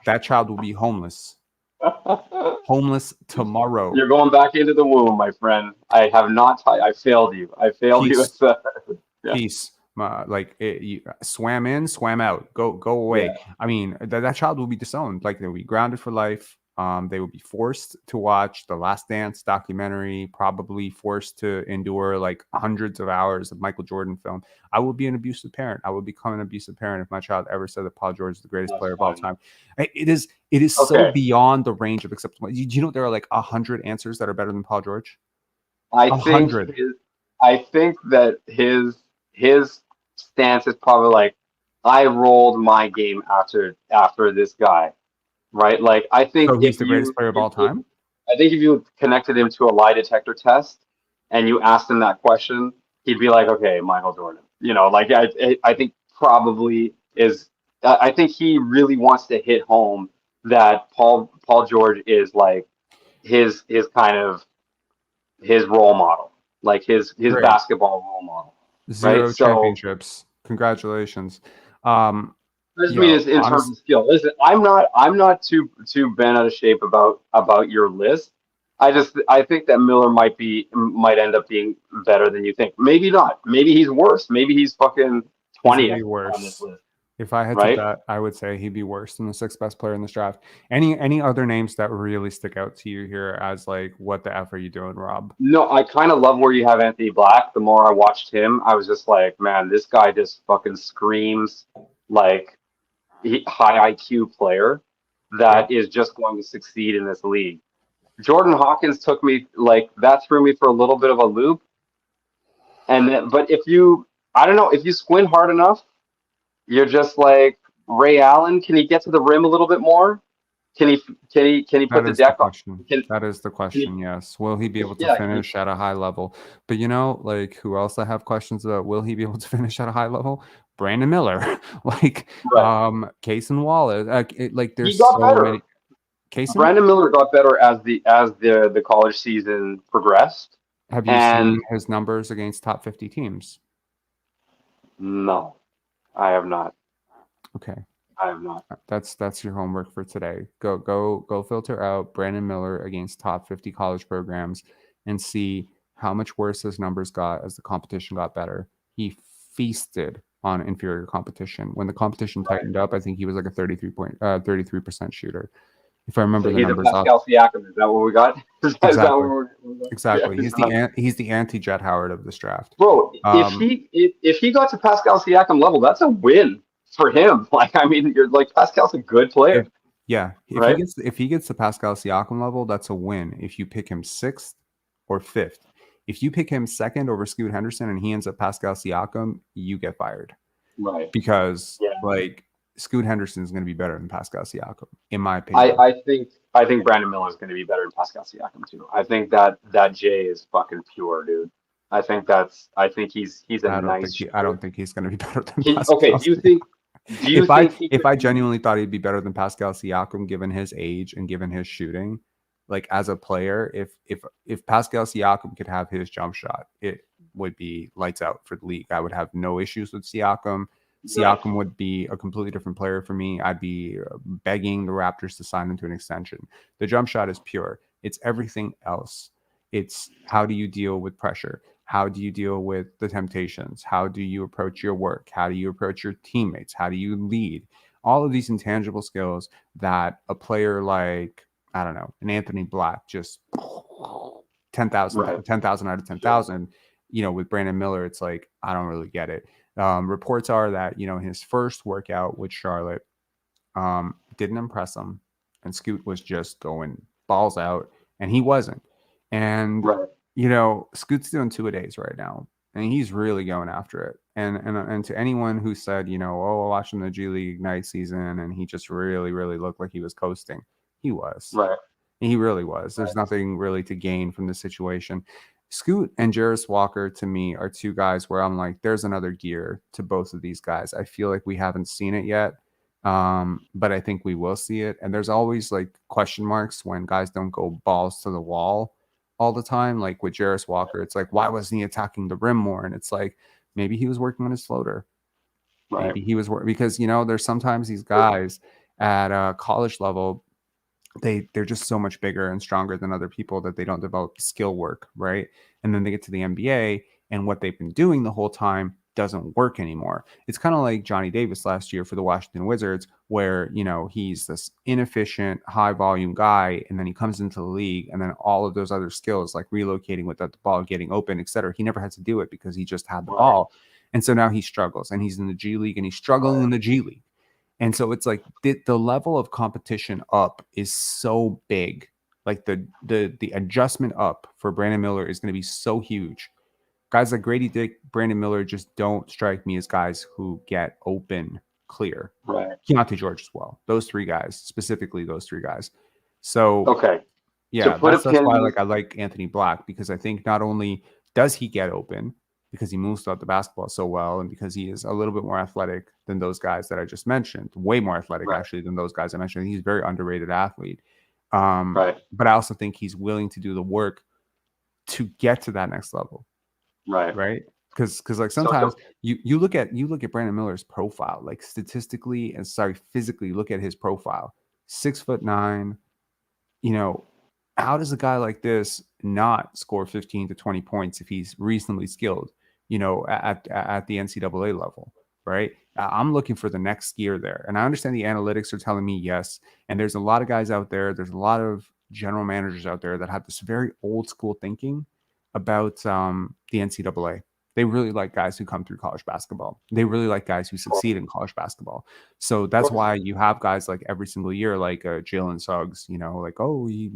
that child will be homeless. Homeless tomorrow. You're going back into the womb, my friend. I have not. I failed you. I failed you. Peace. You swam in, swam out. Go away. Yeah. I mean, that child will be disowned. Like they'll be grounded for life. They will be forced to watch the Last Dance documentary, probably forced to endure like hundreds of hours of Michael Jordan film. I will be an abusive parent. I will become an abusive parent if my child ever said that Paul George is the greatest player of all time. It is so beyond the range of acceptable. Do you know there are like 100 answers that are better than Paul George? I think that his stance is probably like, I rolled my game after this guy. Right, like I think so he's the greatest player of all time. I think if you connected him to a lie detector test and you asked him that question, he'd be like, "Okay, Michael Jordan." Like I think probably is. I think he really wants to hit home that Paul George is like his kind of his role model, like his basketball role model. 0 championships. Congratulations. I just mean in terms of skill. Listen, I'm not too bent out of shape about your list. I think that Miller might end up being better than you think. Maybe not. Maybe he's worse. Maybe he's fucking 20th on this list. If I had to right? bet, I would say he'd be worse than the sixth best player in this draft. Any other names that really stick out to you here as like, what the F are you doing, Rob? No, I kind of love where you have Anthony Black. The more I watched him, I was just like, man, this guy just fucking screams like high IQ player that is just going to succeed in this league. Jordan Hawkins took me like that, threw me for a little bit of a loop. And then, but I don't know, if you squint hard enough, you're just like Ray Allen. Can he get to the rim a little bit more? Can he put the deck on? That is the question. Yes. Will he be able to Yeah, finish at a high level? But like, who else I have questions about? Will he be able to finish at a high level? Brandon Miller, like, right. Cason Wallace. Like, there's He got so better. many. Cason? Brandon Miller got better as the college season progressed. Have you seen his numbers against top 50 teams? No, I have not. Okay. I have not. That's your homework for today. Go filter out Brandon Miller against top 50 college programs and see how much worse his numbers got as the competition got better. He feasted on inferior competition. When the competition tightened up, I think he was like a 33% shooter. If I remember the numbers off. Pascal Siakam, is that what we got? Exactly. Yeah, he's the anti-Jet Howard of this draft. Bro, if he got to Pascal Siakam level, that's a win for him. Like, I mean, you're like, Pascal's a good player. If he gets to Pascal Siakam level, that's a win. If you pick him 6th or 5th, if you pick him 2nd over Scoot Henderson and he ends up Pascal Siakam, you get fired. Right. Because like, Scoot Henderson is going to be better than Pascal Siakam, in my opinion. I think Brandon Miller is going to be better than Pascal Siakam too. I think that J is fucking pure, dude. I think he's a nice. I don't think he's going to be better than Pascal. Okay, do you think? If I genuinely thought he'd be better than Pascal Siakam, given his age and given his shooting, like as a player, if Pascal Siakam could have his jump shot, it would be lights out for the league. I would have no issues with Siakam. Siakam would be a completely different player for me. I'd be begging the Raptors to sign him to an extension. The jump shot is pure. It's everything else. It's how do you deal with pressure? How do you deal with the temptations? How do you approach your work? How do you approach your teammates? How do you lead? All of these intangible skills that a player like, I don't know, an Anthony Black, just 10,000 out of 10,000. With Brandon Miller, it's like, I don't really get it. Reports are that, his first workout with Charlotte didn't impress him, and Scoot was just going balls out, and he wasn't. And, Scoot's doing 2-a-days right now, and he's really going after it. And to anyone who said, I watched him in the G League Ignite season, and he just really, really looked like he was coasting. He was. Right. He really was. There's nothing really to gain from this situation. Scoot and Jarris Walker, to me, are two guys where I'm like, there's another gear to both of these guys. I feel like we haven't seen it yet, but I think we will see it. And there's always like question marks when guys don't go balls to the wall all the time. Like with Jarris Walker, it's like, why wasn't he attacking the rim more? And it's like, maybe he was working on his floater. Right. Maybe he was because, there's sometimes these guys at a college level, they're just so much bigger and stronger than other people that they don't develop skill work, right? And then they get to the NBA, and what they've been doing the whole time doesn't work anymore. It's kind of like Johnny Davis last year for the Washington Wizards, where, he's this inefficient, high volume guy, and then he comes into the league, and then all of those other skills, like relocating without the ball, getting open, etc., he never had to do it because he just had the ball. And so now he struggles, and he's in the G League, and he's struggling in the G League. And so it's like the level of competition up is so big. Like the adjustment up for Brandon Miller is going to be so huge. Guys like Grady Dick, Brandon Miller just don't strike me as guys who get open clear. Right. Keontae George as well. Those three guys, specifically those three guys. So yeah, that's why I like Anthony Black, because I think not only does he get open, because he moves throughout the basketball so well, and because he is a little bit more athletic than those guys that I just mentioned, way more athletic actually than those guys I mentioned. He's a very underrated athlete. But I also think he's willing to do the work to get to that next level. Right. Because like sometimes you look at Brandon Miller's profile, like statistically and physically, look at his profile. 6'9", how does a guy like this not score 15 to 20 points if he's reasonably skilled, at the NCAA level, right? I'm looking for the next gear there. And I understand the analytics are telling me yes. And there's a lot of guys out there. There's a lot of general managers out there that have this very old school thinking about the NCAA. They really like guys who come through college basketball. They really like guys who succeed in college basketball. So that's why you have guys like every single year, like Jalen Suggs, like, oh, he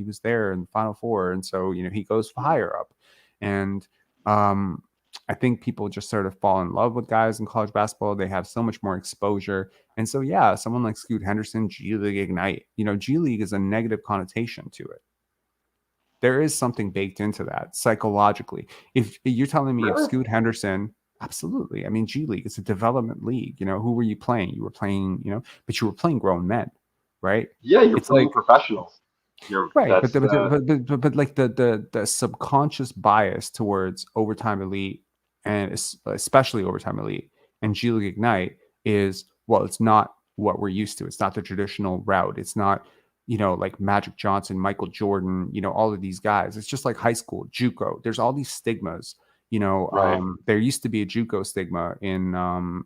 was there in the Final Four. And so, he goes higher up. And I think people just sort of fall in love with guys in college basketball. They have so much more exposure. And so, yeah, someone like Scoot Henderson, G League Ignite, G League is a negative connotation to it. There is something baked into that psychologically. If you're telling me if Scoot Henderson, absolutely. I mean, G League is a development league. Who were you playing? You were playing, but you were playing grown men, right? Yeah, you're playing professionals. Right, but like the subconscious bias towards overtime elite, and especially overtime elite and G League Ignite is, well, it's not what we're used to. It's not the traditional route. It's not, like Magic Johnson, Michael Jordan, all of these guys. It's just like high school, JUCO. There's all these stigmas. There used to be a JUCO stigma in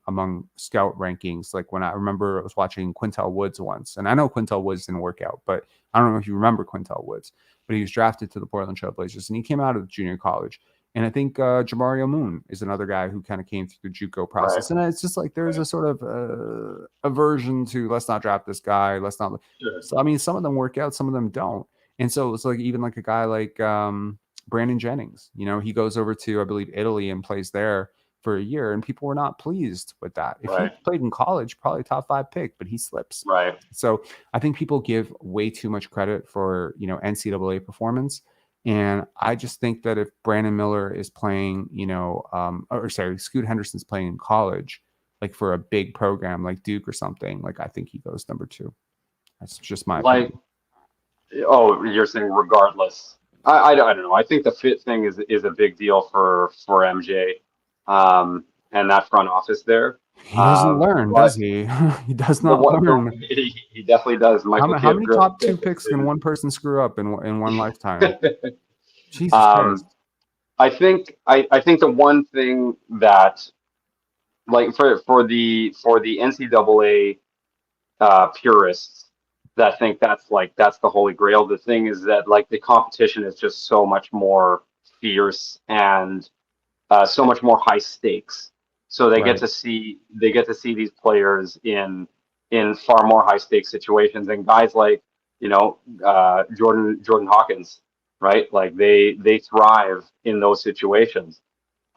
among scout rankings. Like when I remember I was watching Quintel Woods once, and I know Quintel Woods didn't work out, but I don't know if you remember Quintel Woods, but he was drafted to the Portland Trail Blazers, and he came out of junior college. And I think Jamario Moon is another guy who kind of came through the JUCO process. Right. And it's just like there's a sort of aversion to, let's not draft this guy. Let's not. Sure. So, I mean, some of them work out, some of them don't. And so it's like even like a guy like Brandon Jennings, he goes over to, I believe, Italy and plays there for a year, and people were not pleased with that. If he played in college, probably top 5 pick, but he slips. Right. So I think people give way too much credit for, NCAA performance. And I just think that if Brandon Miller is playing, Scoot Henderson's playing in college, like for a big program like Duke or something, like I think he goes number 2. That's just my opinion. Oh, you're saying regardless. I don't know. I think the fit thing is a big deal for MJ, and that front office there. He doesn't learn, does he? He does not learn. He definitely does. How many top 2 picks can one person screw up in one lifetime? Jesus Christ. I think the one thing that, like for the NCAA purists that think that's the holy grail, the thing is that like the competition is just so much more fierce and so much more high stakes. So they get to see these players in far more high stakes situations, and guys like Jordan Hawkins, right? Like they thrive in those situations,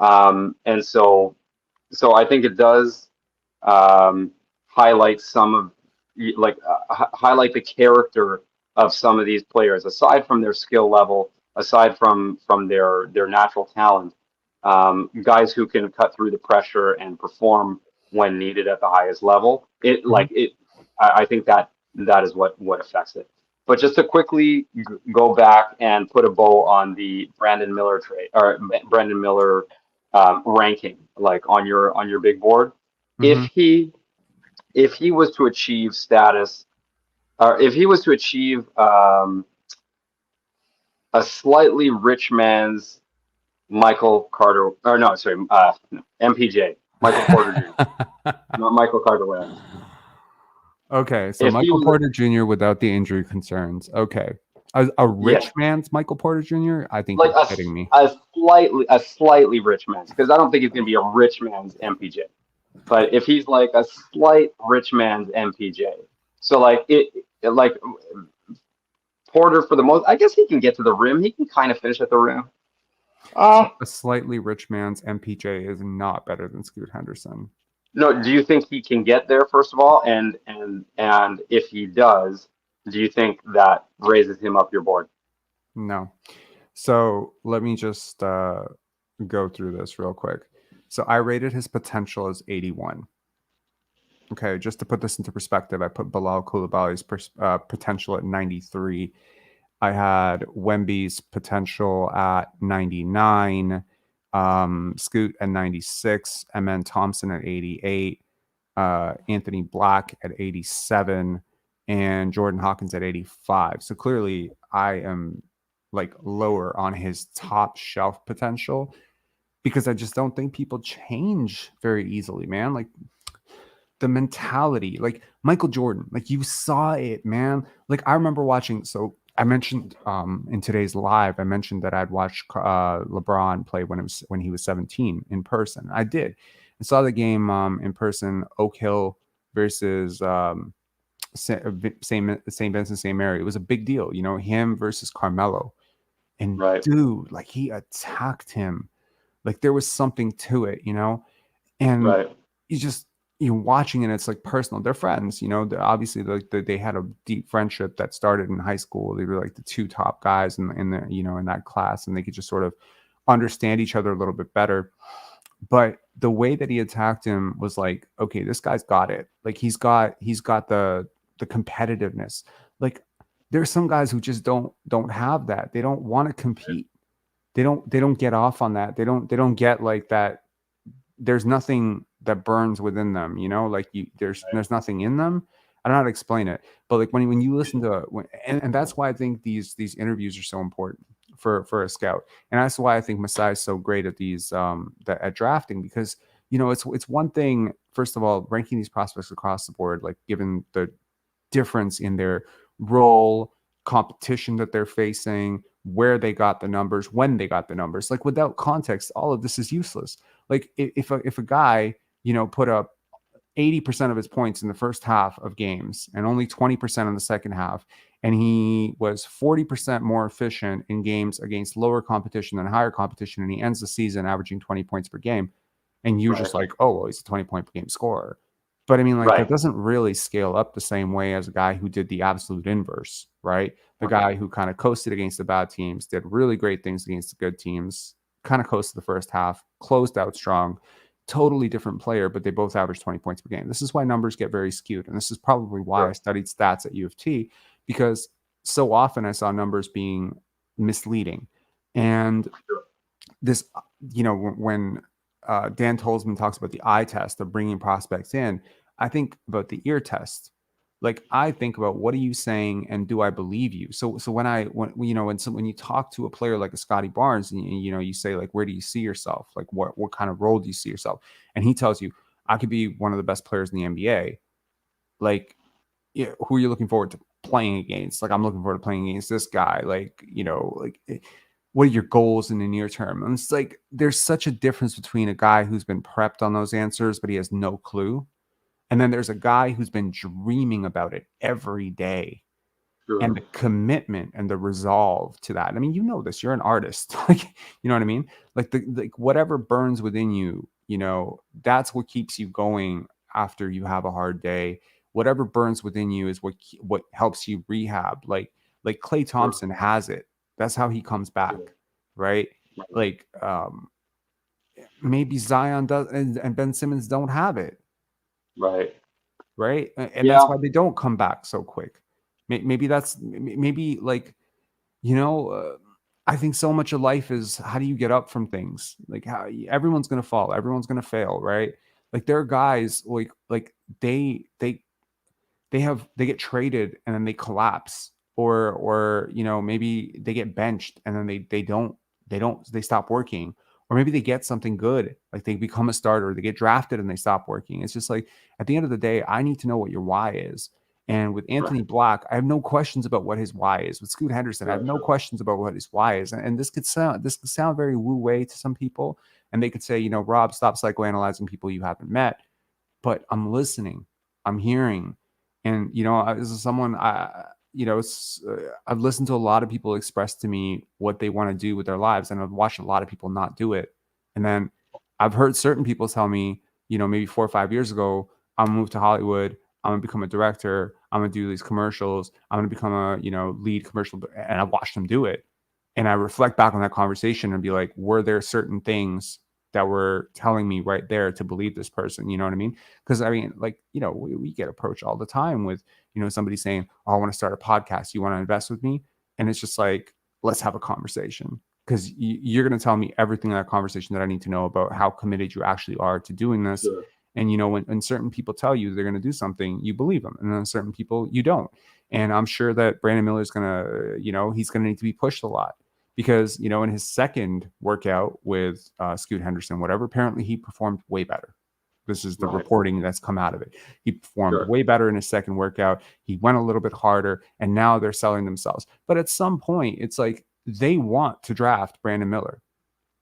and so I think it does highlight some of highlight the character of some of these players, aside from their skill level, aside from their natural talent. Guys who can cut through the pressure and perform when needed at the highest level. I think that is what affects it. But just to quickly go back and put a bow on the Brandon Miller ranking, like on your big board, if he was to achieve status, or if he was to achieve a slightly rich man's Michael Carter, or no, sorry, MPJ, Michael Porter Jr., not Michael Carter Williams. Okay, so Michael Porter Jr. without the injury concerns. Okay, a rich man's Michael Porter Jr. I think you're kidding me. A slightly rich man's, because I don't think he's going to be a rich man's MPJ. But if he's like a slight rich man's MPJ, so like Porter for the most, I guess he can get to the rim. He can kind of finish at the rim. A slightly rich man's MPJ is not better than Scoot Henderson. No, do you think he can get there, first of all? And if he does, do you think that raises him up your board? No. So let me just go through this real quick. So I rated his potential as 81. Okay, just to put this into perspective, I put Bilal Coulibaly's potential at 93. I had Wemby's potential at 99, Scoot at 96, Amen Thompson at 88, Anthony Black at 87, and Jordan Hawkins at 85. So clearly I am like lower on his top shelf potential. because I just don't think people change very easily, man. Like the mentality, like Michael Jordan, like you saw it, man. Like I remember watching. So I mentioned in today's live, I mentioned that I'd watched LeBron play when he was 17 in person. I did. I saw the game in person, Oak Hill versus St. Vincent St. Mary. It was a big deal, you know, him versus Carmelo. And Right. dude, like he attacked him. Like there was something to it, you know? And Right. you just, you're watching and it's like personal. They're friends, you know. Obviously, they had a deep friendship that started in high school. They were like the two top guys in the you know, in that class, and they could just sort of understand each other a little bit better. But the way that he attacked him was like, okay, this guy's got it. Like he's got the competitiveness. Like there's some guys who just don't have that. They don't want to compete. They don't get off on that. They don't get like that. There's nothing that burns within them, you know, like there's nothing in them. I don't know how to explain it, but like when you listen to and that's why I think these interviews are so important for a scout, and that's why I think Masai is so great at these at drafting, because you know it's one thing, first of all, ranking these prospects across the board, like given the difference in their role, competition that they're facing, where they got the numbers, when they got the numbers. Like without context, all of this is useless. Like if a guy, you know, put up 80% of his points in the first half of games and only 20% in the second half, and he was 40% more efficient in games against lower competition than higher competition, and he ends the season averaging 20 points per game, and you're just like, oh, well, he's a 20-point per game scorer. But I mean, like that doesn't really scale up the same way as a guy who did the absolute inverse, right? The guy who kind of coasted against the bad teams, did really great things against the good teams, kind of coasted the first half, closed out strong. Totally different player, but they both average 20 points per game. This is why numbers get very skewed. And this is probably why I studied stats at U of T, because so often I saw numbers being misleading. And this, you know, when Dan Tolzman talks about the eye test of bringing prospects in, I think about the ear test. Like I think about, what are you saying and do I believe you? So when you know, when you talk to a player like a Scotty Barnes, and you know, you say like, where do you see yourself? Like what kind of role do you see yourself? And he tells you, I could be one of the best players in the NBA. Like, yeah, who are you looking forward to playing against? Like I'm looking forward to playing against this guy. Like, you know, like what are your goals in the near term? And it's like there's such a difference between a guy who's been prepped on those answers, but he has no clue. And then there's a guy who's been dreaming about it every day. Sure. And the commitment and the resolve to that. I mean, you know this, you're an artist. Like, you know what I mean? Like like whatever burns within you, you know, that's what keeps you going after you have a hard day. Whatever burns within you is what helps you rehab. Like Klay Thompson has it. That's how he comes back, right? Like maybe Zion does and Ben Simmons don't have it. Right. And that's why they don't come back so quick. Maybe like, you know, I think so much of life is, how do you get up from things? Like how everyone's going to fall. Everyone's going to fail. Right. Like there are guys like they get traded and then they collapse, or, you know, maybe they get benched and then they stop working. Or maybe they get something good, like they become a starter, they get drafted and they stop working. It's just like, at the end of the day, I need to know what your why is. And with Anthony Black, I have no questions about what his why is. With Scoot Henderson, I have no questions about what his why is. And this could sound very woo-way to some people. And they could say, you know, Rob, stop psychoanalyzing people you haven't met. But I'm listening, I'm hearing. And, you know, as someone, you know, I've listened to a lot of people express to me what they want to do with their lives, and I've watched a lot of people not do it. And then I've heard certain people tell me, you know, maybe 4 or 5 years ago, I'm gonna move to Hollywood, I'm gonna become a director, I'm gonna do these commercials, I'm gonna become a, you know, lead commercial, and I've watched them do it. And I reflect back on that conversation and be like, were there certain things that were telling me right there to believe this person? You know what I mean? Because I mean, like, you know, we get approached all the time with, you know, somebody saying, oh, I want to start a podcast, you want to invest with me? And it's just like, let's have a conversation, because you're going to tell me everything in that conversation that I need to know about how committed you actually are to doing this. Sure. And, you know, when certain people tell you they're going to do something, you believe them. And then certain people, you don't. And I'm sure that Brandon Miller is going to, you know, he's going to need to be pushed a lot. because, you know, in his second workout with Scoot Henderson, whatever, apparently he performed way better. This is the reporting that's come out of it. He performed way better in his second workout. He went a little bit harder, and now they're selling themselves. But at some point, it's like they want to draft Brandon Miller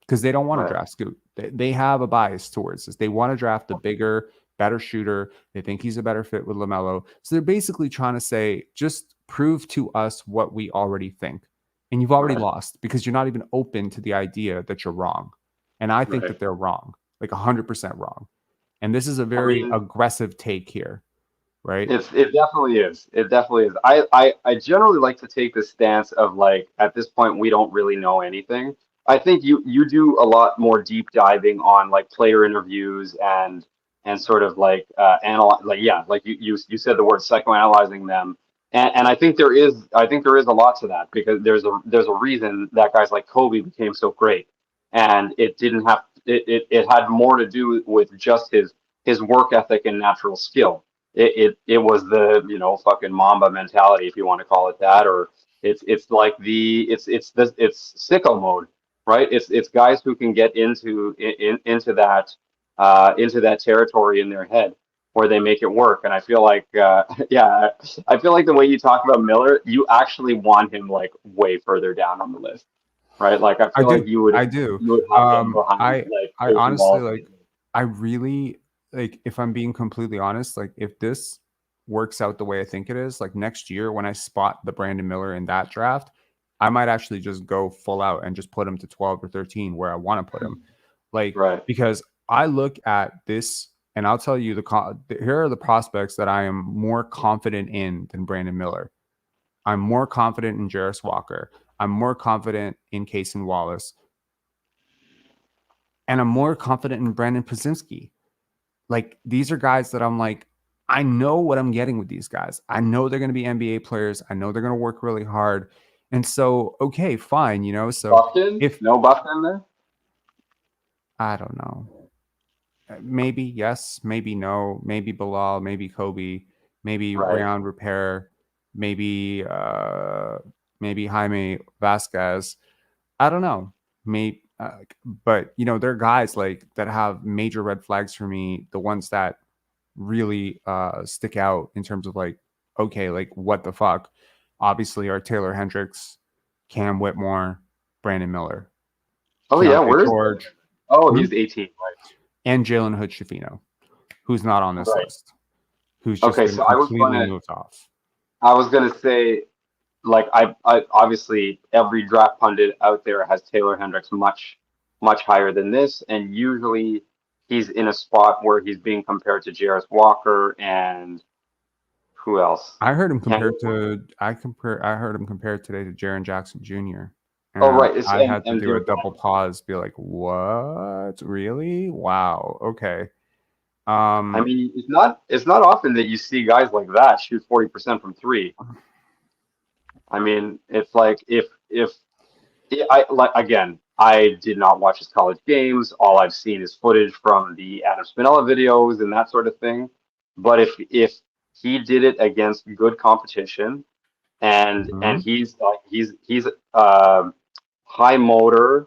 because they don't want to draft Scoot. They have a bias towards this. They want to draft a bigger, better shooter. They think he's a better fit with LaMelo. So they're basically trying to say, just prove to us what we already think. And you've already lost because you're not even open to the idea that you're wrong. And I think that they're wrong, like 100% wrong. And this is a very aggressive take here, right? It definitely is. It definitely is. I generally like to take the stance of like, at this point, we don't really know anything. I think you do a lot more deep diving on like player interviews and sort of like analyze, like, yeah, like you said the word psychoanalyzing them. And I think there is a lot to that, because there's a reason that guys like Kobe became so great. And it didn't have it had more to do with just his work ethic and natural skill. It was the, you know, fucking Mamba mentality, if you want to call it that, or it's like it's sicko mode, right? It's guys who can get into that territory in their head where they make it work. And I feel like yeah, I feel like the way you talk about Miller, you actually want him like way further down on the list, right? Like I feel like you would I do. have him behind like I honestly, Wall. like, I really, like, if I'm being completely honest, like, if this works out the way I think it is, like, next year when I spot the Brandon Miller in that draft, I might actually just go full out and just put him to 12 or 13 where I want to put him. Like, because I look at this and I'll tell you here are the prospects that I am more confident in than Brandon Miller. I'm more confident in Jarris Walker. I'm more confident in Cason Wallace. And I'm more confident in Brandon Podziemski. Like, these are guys that I'm like, I know what I'm getting with these guys. I know they're going to be NBA players. I know they're going to work really hard. And so, okay, fine, you know. So Boston? if no Boston there, I don't know. Maybe yes, maybe no, maybe Bilal, maybe Kobe, maybe Rayon Repair, maybe Jaime Vasquez. I don't know. Maybe but you know, there are guys like that have major red flags for me, the ones that really stick out in terms of like, okay, like what the fuck? Obviously are Taylor Hendricks, Cam Whitmore, Brandon Miller. Oh Keontae yeah, where's George? he's 18, right? And Jalen Hood-Schifino, who's not on this list, who's just been so completely moved off. I was gonna say, like, I obviously every draft pundit out there has Taylor Hendricks much higher than this, and usually he's in a spot where he's being compared to Jarris Walker and who else? I heard him compared to I heard him compared today to Jaren Jackson Jr. Oh right, I had to do a double pause, be like, "What? Really? Wow. Okay." I mean, it's not often that you see guys like that shoot 40% from three. I mean, it's like if I like, again, I did not watch his college games. All I've seen is footage from the Adam Spinella videos and that sort of thing. But if he did it against good competition, and he's high motor,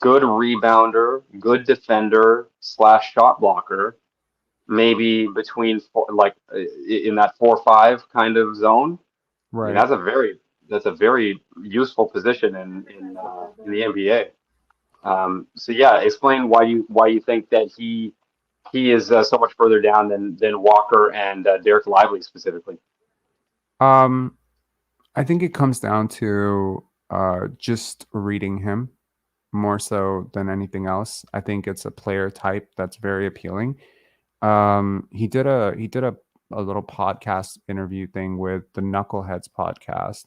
good rebounder, good defender / shot blocker, maybe between in that 4-5 kind of zone. right. I mean, that's a very useful position in the NBA. So yeah, explain why you think that he is so much further down than Walker and Derek Lively specifically. I think it comes down to just reading him more so than anything else. I think it's a player type that's very appealing. He did a little podcast interview thing with the Knuckleheads podcast.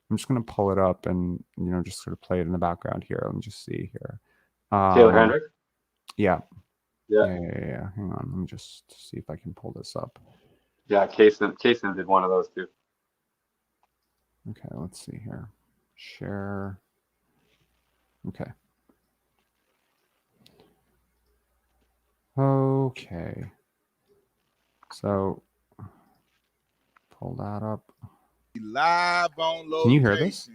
I'm just gonna pull it up and, you know, just sort of play it in the background here. Let me just see here. Taylor Hendricks? Yeah. Hang on, let me just see if I can pull this up. Yeah, Cason did one of those too. Okay, let's see here. Share. Okay. Okay. So pull that up. Live on location. Can you hear this?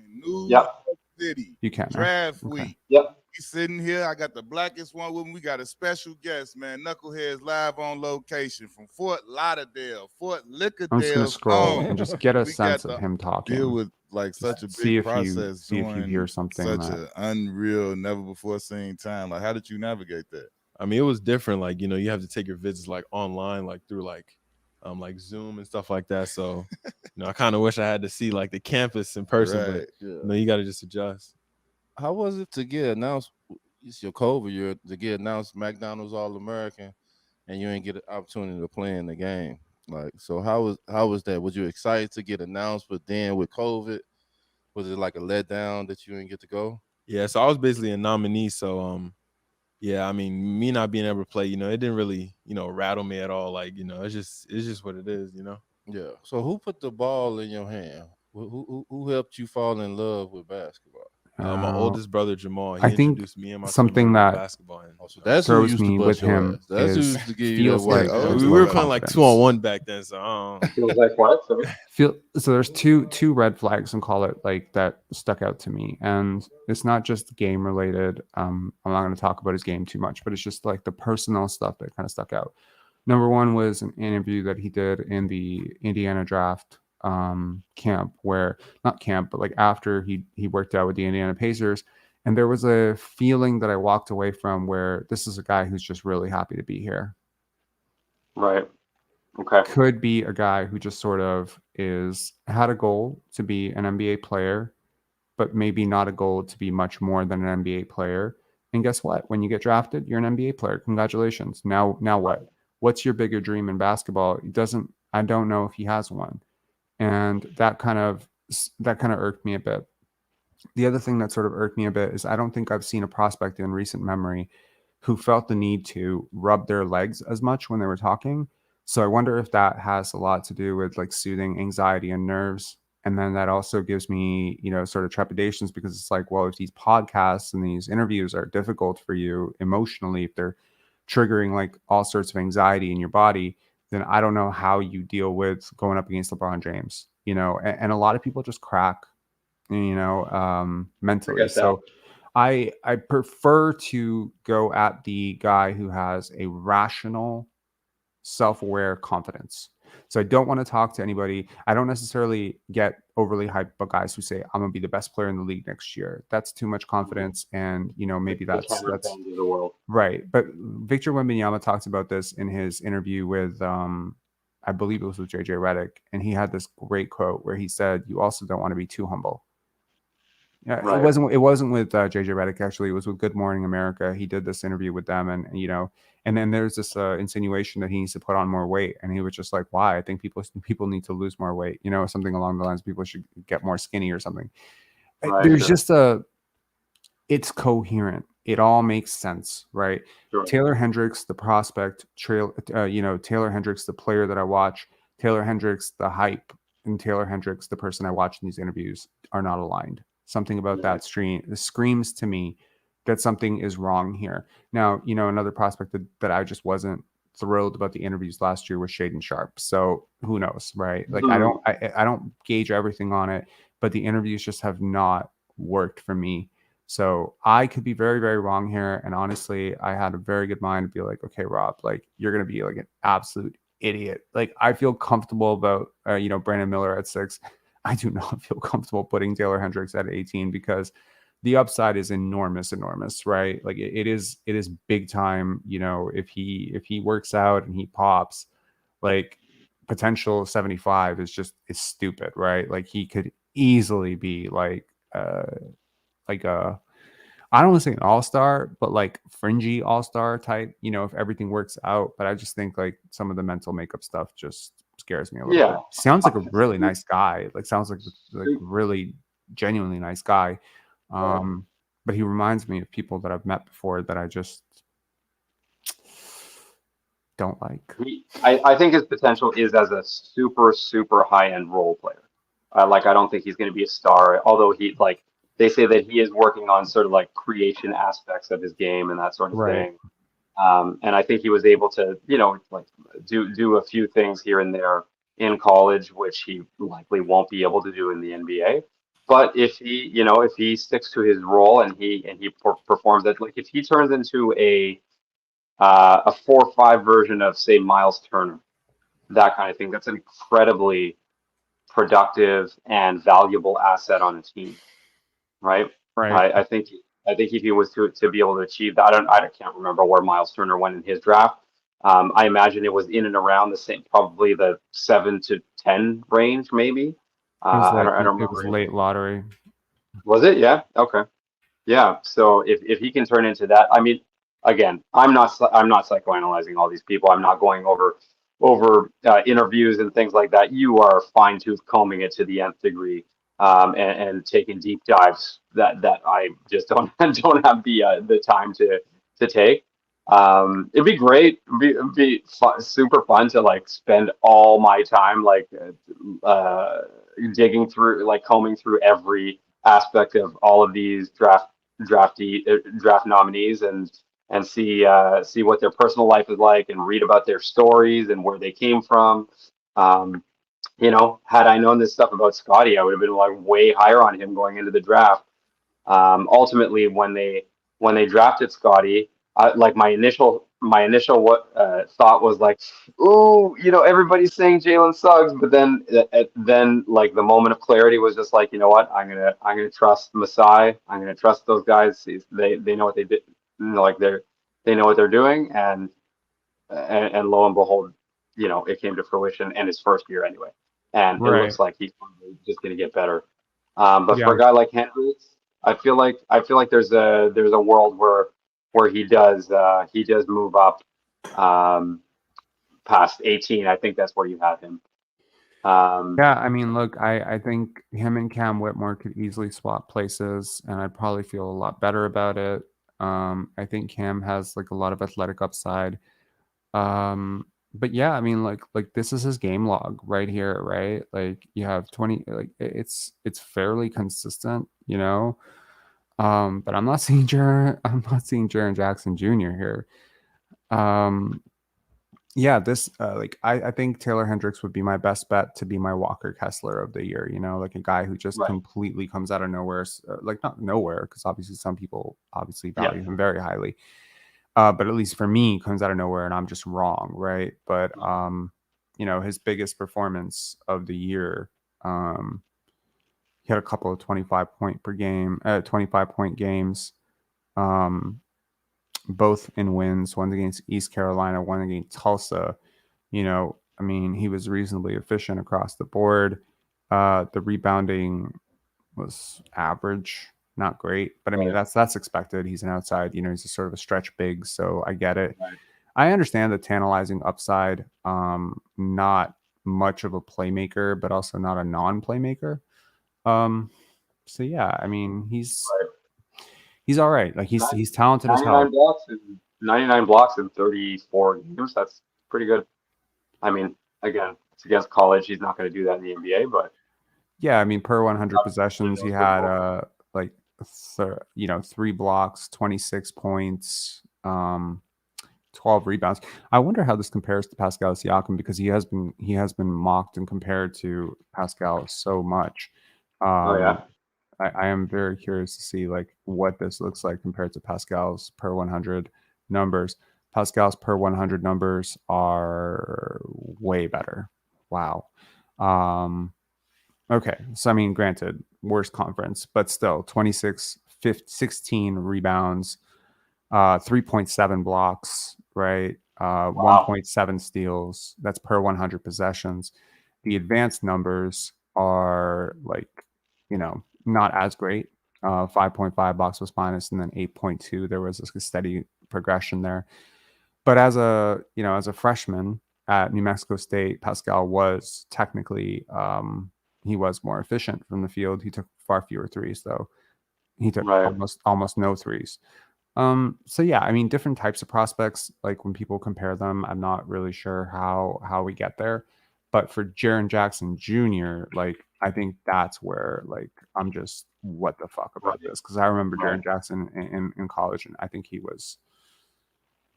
Yep. City. You can. Draft Okay. week. Yep. We sitting here. I got the blackest one with me. We got a special guest, man. Knuckleheads live on location from Fort Lauderdale, Fort Lickerdale. I'm just gonna scroll and just get a sense of him talking. Deal with like such a See big if you process. see if you hear something Such an unreal, never before seen time. Like, how did you navigate that? I mean, it was different. Like, you know, you have to take your visits like online, like through like Zoom and stuff like that. So, you know, I kind of wish I had to see like the campus in person, but you know, you got to just adjust. How was it to get announced? It's your COVID year to get announced McDonald's All-American, and you ain't get an opportunity to play in the game. Like, so how was that? Was you excited to get announced, but then with COVID, was it like a letdown that you didn't get to go? Yeah, so I was basically a nominee. So, yeah, I mean, me not being able to play, you know, it didn't really, you know, rattle me at all. Like, you know, it's just what it is, you know. Yeah. So who put the ball in your hand? Who helped you fall in love with basketball? My oldest brother Jamal. He I think introduced me and my something twin brother to that basketball. And, so that's throws who used me to with bust your him ass. That's who is used to give you feels that like work. there's we a were lot of playing like confidence. 2-on-1 back then. So Feels like what? Sorry. So there's two red flags and call it like that stuck out to me, and it's not just game related. I'm not going to talk about his game too much, but it's just like the personal stuff that kind of stuck out. Number one was an interview that he did in the Indiana draft camp, where not camp, but like after he worked out with the Indiana Pacers. And there was a feeling that I walked away from where this is a guy who's just really happy to be here. Right. Okay. Could be a guy who just sort of had a goal to be an NBA player, but maybe not a goal to be much more than an NBA player. And guess what? When you get drafted, you're an NBA player. Congratulations. Now what? What's your bigger dream in basketball? I don't know if he has one. And that kind of irked me a bit. The other thing that sort of irked me a bit is I don't think I've seen a prospect in recent memory who felt the need to rub their legs as much when they were talking. So I wonder if that has a lot to do with like soothing anxiety and nerves. And then that also gives me, you know, sort of trepidations because it's like, well, if these podcasts and these interviews are difficult for you emotionally, if they're triggering like all sorts of anxiety in your body, then I don't know how you deal with going up against LeBron James, you know, and a lot of people just crack, you know, mentally. So I prefer to go at the guy who has a rational, self-aware confidence. So I don't want to talk to anybody. I don't necessarily get overly hyped about guys who say I'm gonna be the best player in the league next year. That's too much confidence, and you know maybe that's the world. Right. But Victor Wembanyama talked about this in his interview with I believe it was with JJ Redick, and he had this great quote where he said, "You also don't want to be too humble." Yeah, right. It wasn't with JJ Redick, actually. It was with Good Morning America. He did this interview with them, and you know, and then there's this insinuation that he needs to put on more weight, and he was just like, "Why? I think people need to lose more weight." You know, something along the lines of people should get more skinny or something. Right, there's just it's coherent. It all makes sense, right? Sure. Taylor Hendricks, the prospect, Taylor Hendricks, the player that I watch, Taylor Hendricks, the hype, and Taylor Hendricks, the person I watch in these interviews, are not aligned. Something about that screams to me that something is wrong here. Now, you know, another prospect that I just wasn't thrilled about the interviews last year was Shaedon Sharpe. So who knows, right? Like I don't gauge everything on it, but the interviews just have not worked for me. So I could be very, very wrong here. And honestly, I had a very good mind to be like, okay, Rob, like you're going to be like an absolute idiot. Like I feel comfortable about, Brandon Miller at 6. I do not feel comfortable putting Taylor Hendricks at 18 because the upside is enormous, right? Like it is big time. You know, if he works out and he pops, like potential 75 is stupid, right? Like he could easily be like a, I don't want to say an all-star, but like fringy all-star type, you know, if everything works out. But I just think like some of the mental makeup stuff just scares me a little bit. Sounds like a really nice guy. Like sounds like really genuinely nice guy. But he reminds me of people that I've met before that I just don't like. I think his potential is as a super, super high-end role player. I don't think he's going to be a star, although they say that he is working on sort of like creation aspects of his game and that sort of thing. And I think he was able to, you know, like do a few things here and there in college, which he likely won't be able to do in the NBA. But if he sticks to his role and he performs it, like if he turns into a 4-5 version of, say, Miles Turner, that kind of thing, that's an incredibly productive and valuable asset on a team, right? Right. I think if he was to be able to achieve that, I can't remember where Miles Turner went in his draft. I imagine it was in and around the same, probably the 7 to 10 range, maybe. I don't It was remember. late lottery. Was it? Yeah. Okay. Yeah. So if he can turn into that, I mean, again, I'm not psychoanalyzing all these people. I'm not going over interviews and things like that. You are fine tooth combing it to the nth degree, and taking deep dives that I just don't don't have the time to take. It'd be great. It'd be super fun to like spend all my time like digging through, like combing through every aspect of all of these draft nominees and see what their personal life is like and read about their stories and where they came from. Um, had I known this stuff about Scotty, I would have been like way higher on him going into the draft. Ultimately, when they drafted Scotty, like my initial thought was like, ooh, everybody's saying Jalen Suggs, but then like the moment of clarity was just like, you know what, I'm gonna trust Masai. I'm gonna trust those guys. They know what they did, like they know what they're doing, and lo and behold, it came to fruition in his first year anyway, and it Right. looks like he's probably just gonna get better. But Yeah. for a guy like Hendricks, I feel like there's a world where he does move up past 18. I think that's where you have him. Yeah, I mean, look, I think him and Cam Whitmore could easily swap places, and I'd probably feel a lot better about it. I think Cam has like a lot of athletic upside. But yeah, I mean, like this is his game log right here, right? Like you have 20, like it's fairly consistent, you know. But I'm not seeing Jaren Jackson Jr. here. Yeah, this like I think Taylor Hendricks would be my best bet to be my Walker Kessler of the year, like a guy who just Right. completely comes out of nowhere, like not nowhere, because obviously some people obviously Yeah. value him very highly. But at least for me, comes out of nowhere and I'm just wrong, right? But his biggest performance of the year, he had a couple of 25-point games, both in wins, one against East Carolina, one against Tulsa. I mean, he was reasonably efficient across the board. The rebounding was average, not great, but I mean that's expected. He's an outside, he's a sort of a stretch big, so I get it. Right. I understand the tantalizing upside. Not much of a playmaker, but also not a non-playmaker. So yeah, I mean he's all right. Like he's talented as hell. 99 blocks in 34 games. That's pretty good. I mean, again, it's against college. He's not going to do that in the NBA, but yeah, I mean, per 100 possessions, he had like 3 blocks, 26 points, 12 rebounds. I wonder how this compares to Pascal Siakam, because he has been mocked and compared to Pascal so much. oh yeah, I am very curious to see like what this looks like compared to Pascal's per 100 numbers. Pascal's per 100 numbers are way better. Wow. Okay. So, I mean, granted, worst conference, but still 26, 16 rebounds, 3.7 blocks, right? 1.7 steals. That's per 100 possessions. The advanced numbers are like, not as great. 5.5 box plus minus, and then 8.2. There was a steady progression there. But as a freshman at New Mexico State, Pascal was technically he was more efficient from the field. He took far fewer threes, though. He took almost no threes. So yeah, I mean, different types of prospects. Like when people compare them, I'm not really sure how we get there. But for Jaren Jackson Jr., like I think that's where like I'm just what the fuck about this, because I remember Jaren Jackson in college, and I think he was.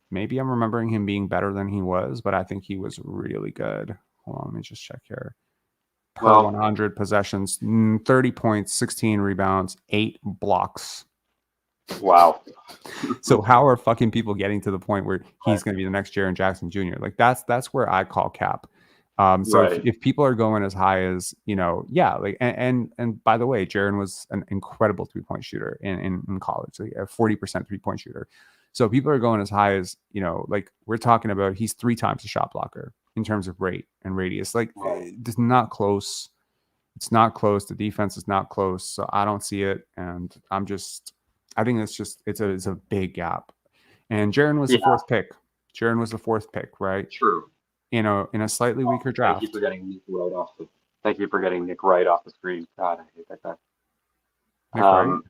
Maybe I'm remembering him being better than he was, but I think he was really good. Hold on, let me just check here. per 100 possessions, 30 points, 16 rebounds, 8 blocks. Wow. So how are fucking people getting to the point where he's going to be the next Jaren Jackson Jr.? Like that's where I call cap. So if people are going as high as, like, and by the way, Jaren was an incredible 3-point shooter in college, so a 40% 3-point shooter. So people are going as high as, like we're talking about, he's 3 times a shot blocker in terms of rate and radius. Like it's not close. It's not close. The defense is not close. So I don't see it. And I think it's a big gap. And Jaren was the 4th pick. Jaren was the 4th pick, right? True. In a slightly weaker draft. Thank you for getting Nick right off the screen. God, I hate that guy. Nick Wright?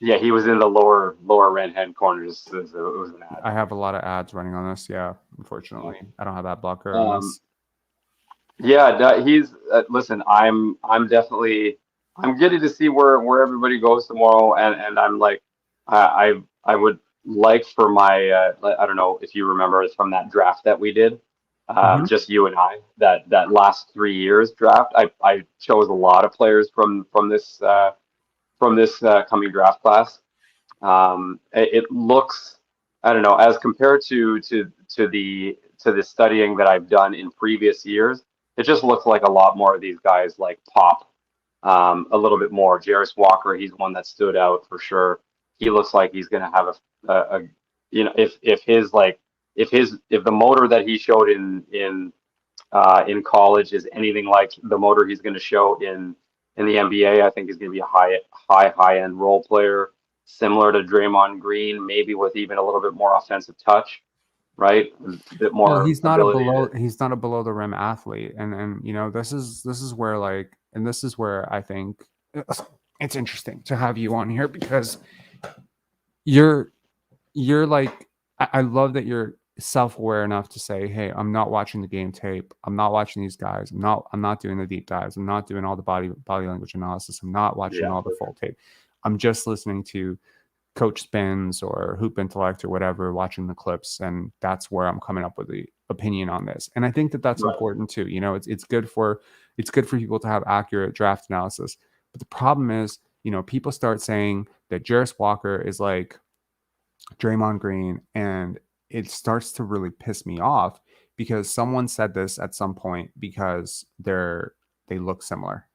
Yeah, he was in the lower right-hand corner. It was an ad. I have a lot of ads running on this. Yeah, unfortunately, I don't have that blocker on this. Yeah, he's listen. I'm getting to see where everybody goes tomorrow, and I'm like, I would like for my I don't know if you remember, it's from that draft that we did, just you and I, that last 3 years draft. I chose a lot of players from this coming draft class. It looks, I don't know, as compared to the studying that I've done in previous years, it just looks like a lot more of these guys like pop a little bit more. Jarris Walker, he's one that stood out for sure. He looks like he's going to have if the motor that he showed in college is anything like the motor he's going to show in the NBA, I think he's going to be a high end role player, similar to Draymond Green, maybe with even a little bit more offensive touch, right? A bit more. Well, he's not a below the rim athlete, and this is where I think it's interesting to have you on here, because you're like, I love that you're self-aware enough to say, hey, I'm not watching the game tape, I'm not watching these guys, I'm not doing the deep dives, I'm not doing all the body language analysis, I'm not watching all the full tape, I'm just listening to Coach Spins or Hoop Intellect or whatever, watching the clips, and that's where I'm coming up with the opinion on this. And I think that that's important too. It's good for people to have accurate draft analysis. But the problem is, people start saying that Jarris Walker is like Draymond Green, and it starts to really piss me off, because someone said this at some point, because they look similar,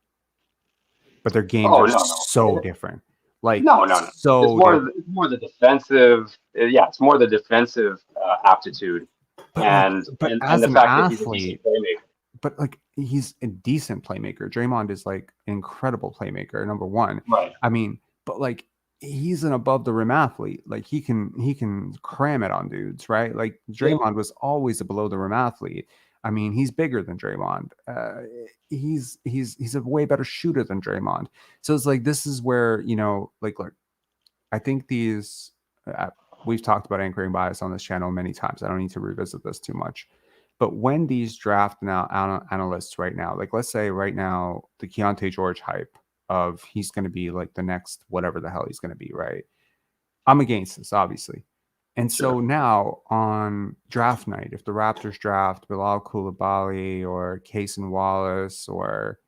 but their games are so different. Like no. So it's more the defensive. It's more the defensive aptitude, and the fact that he's a decent playmaker. But like, he's a decent playmaker. Draymond is like an incredible playmaker, number one. Right. I mean, but like, he's an above the rim athlete. Like he can cram it on dudes, right? Like Draymond was always a below the rim athlete. I mean, he's bigger than Draymond. He's a way better shooter than Draymond. So it's like, this is where, look, I think these, we've talked about anchoring bias on this channel many times. I don't need to revisit this too much. But when these draft analysts right now, like let's say right now, the Keontae George hype of he's going to be like the next whatever the hell he's going to be, right? I'm against this, obviously. And so now on draft night, if the Raptors draft Bilal Coulibaly or Cason Wallace, or,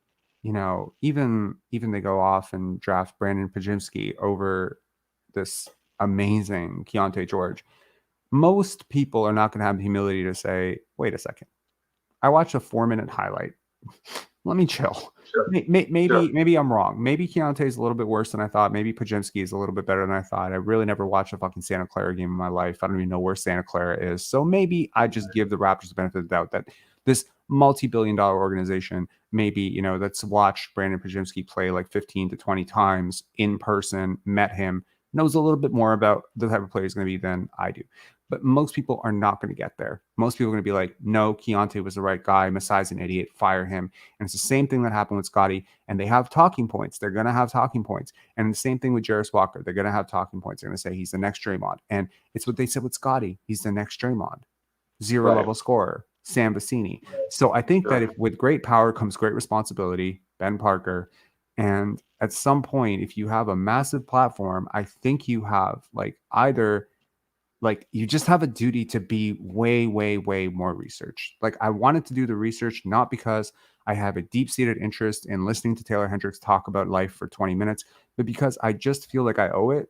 even they go off and draft Brandon Podziemski over this amazing Keontae George, most people are not going to have the humility to say, wait a second, I watched a 4-minute highlight. Let me chill. Sure. Maybe I'm wrong. Maybe Keontae is a little bit worse than I thought. Maybe Podziemski is a little bit better than I thought. I really never watched a fucking Santa Clara game in my life. I don't even know where Santa Clara is. So maybe I just give the Raptors the benefit of the doubt that this multi-billion-dollar organization, maybe, that's watched Brandon Podziemski play like 15 to 20 times in person, met him, knows a little bit more about the type of player he's going to be than I do. But most people are not going to get there. Most people are going to be like, no, Keontae was the right guy. Masai's an idiot. Fire him. And it's the same thing that happened with Scotty. And they have talking points. They're going to have talking points. And the same thing with Jarris Walker. They're going to have talking points. They're going to say he's the next Draymond. And it's what they said with Scotty. He's the next Draymond. Zero level scorer. Sam Vecini. So I think that with great power comes great responsibility. Ben Parker. And at some point, if you have a massive platform, I think you have like either like you just have a duty to be way, way, way more researched. Like I wanted to do the research, not because I have a deep-seated interest in listening to Taylor Hendricks talk about life for 20 minutes, but because I just feel like I owe it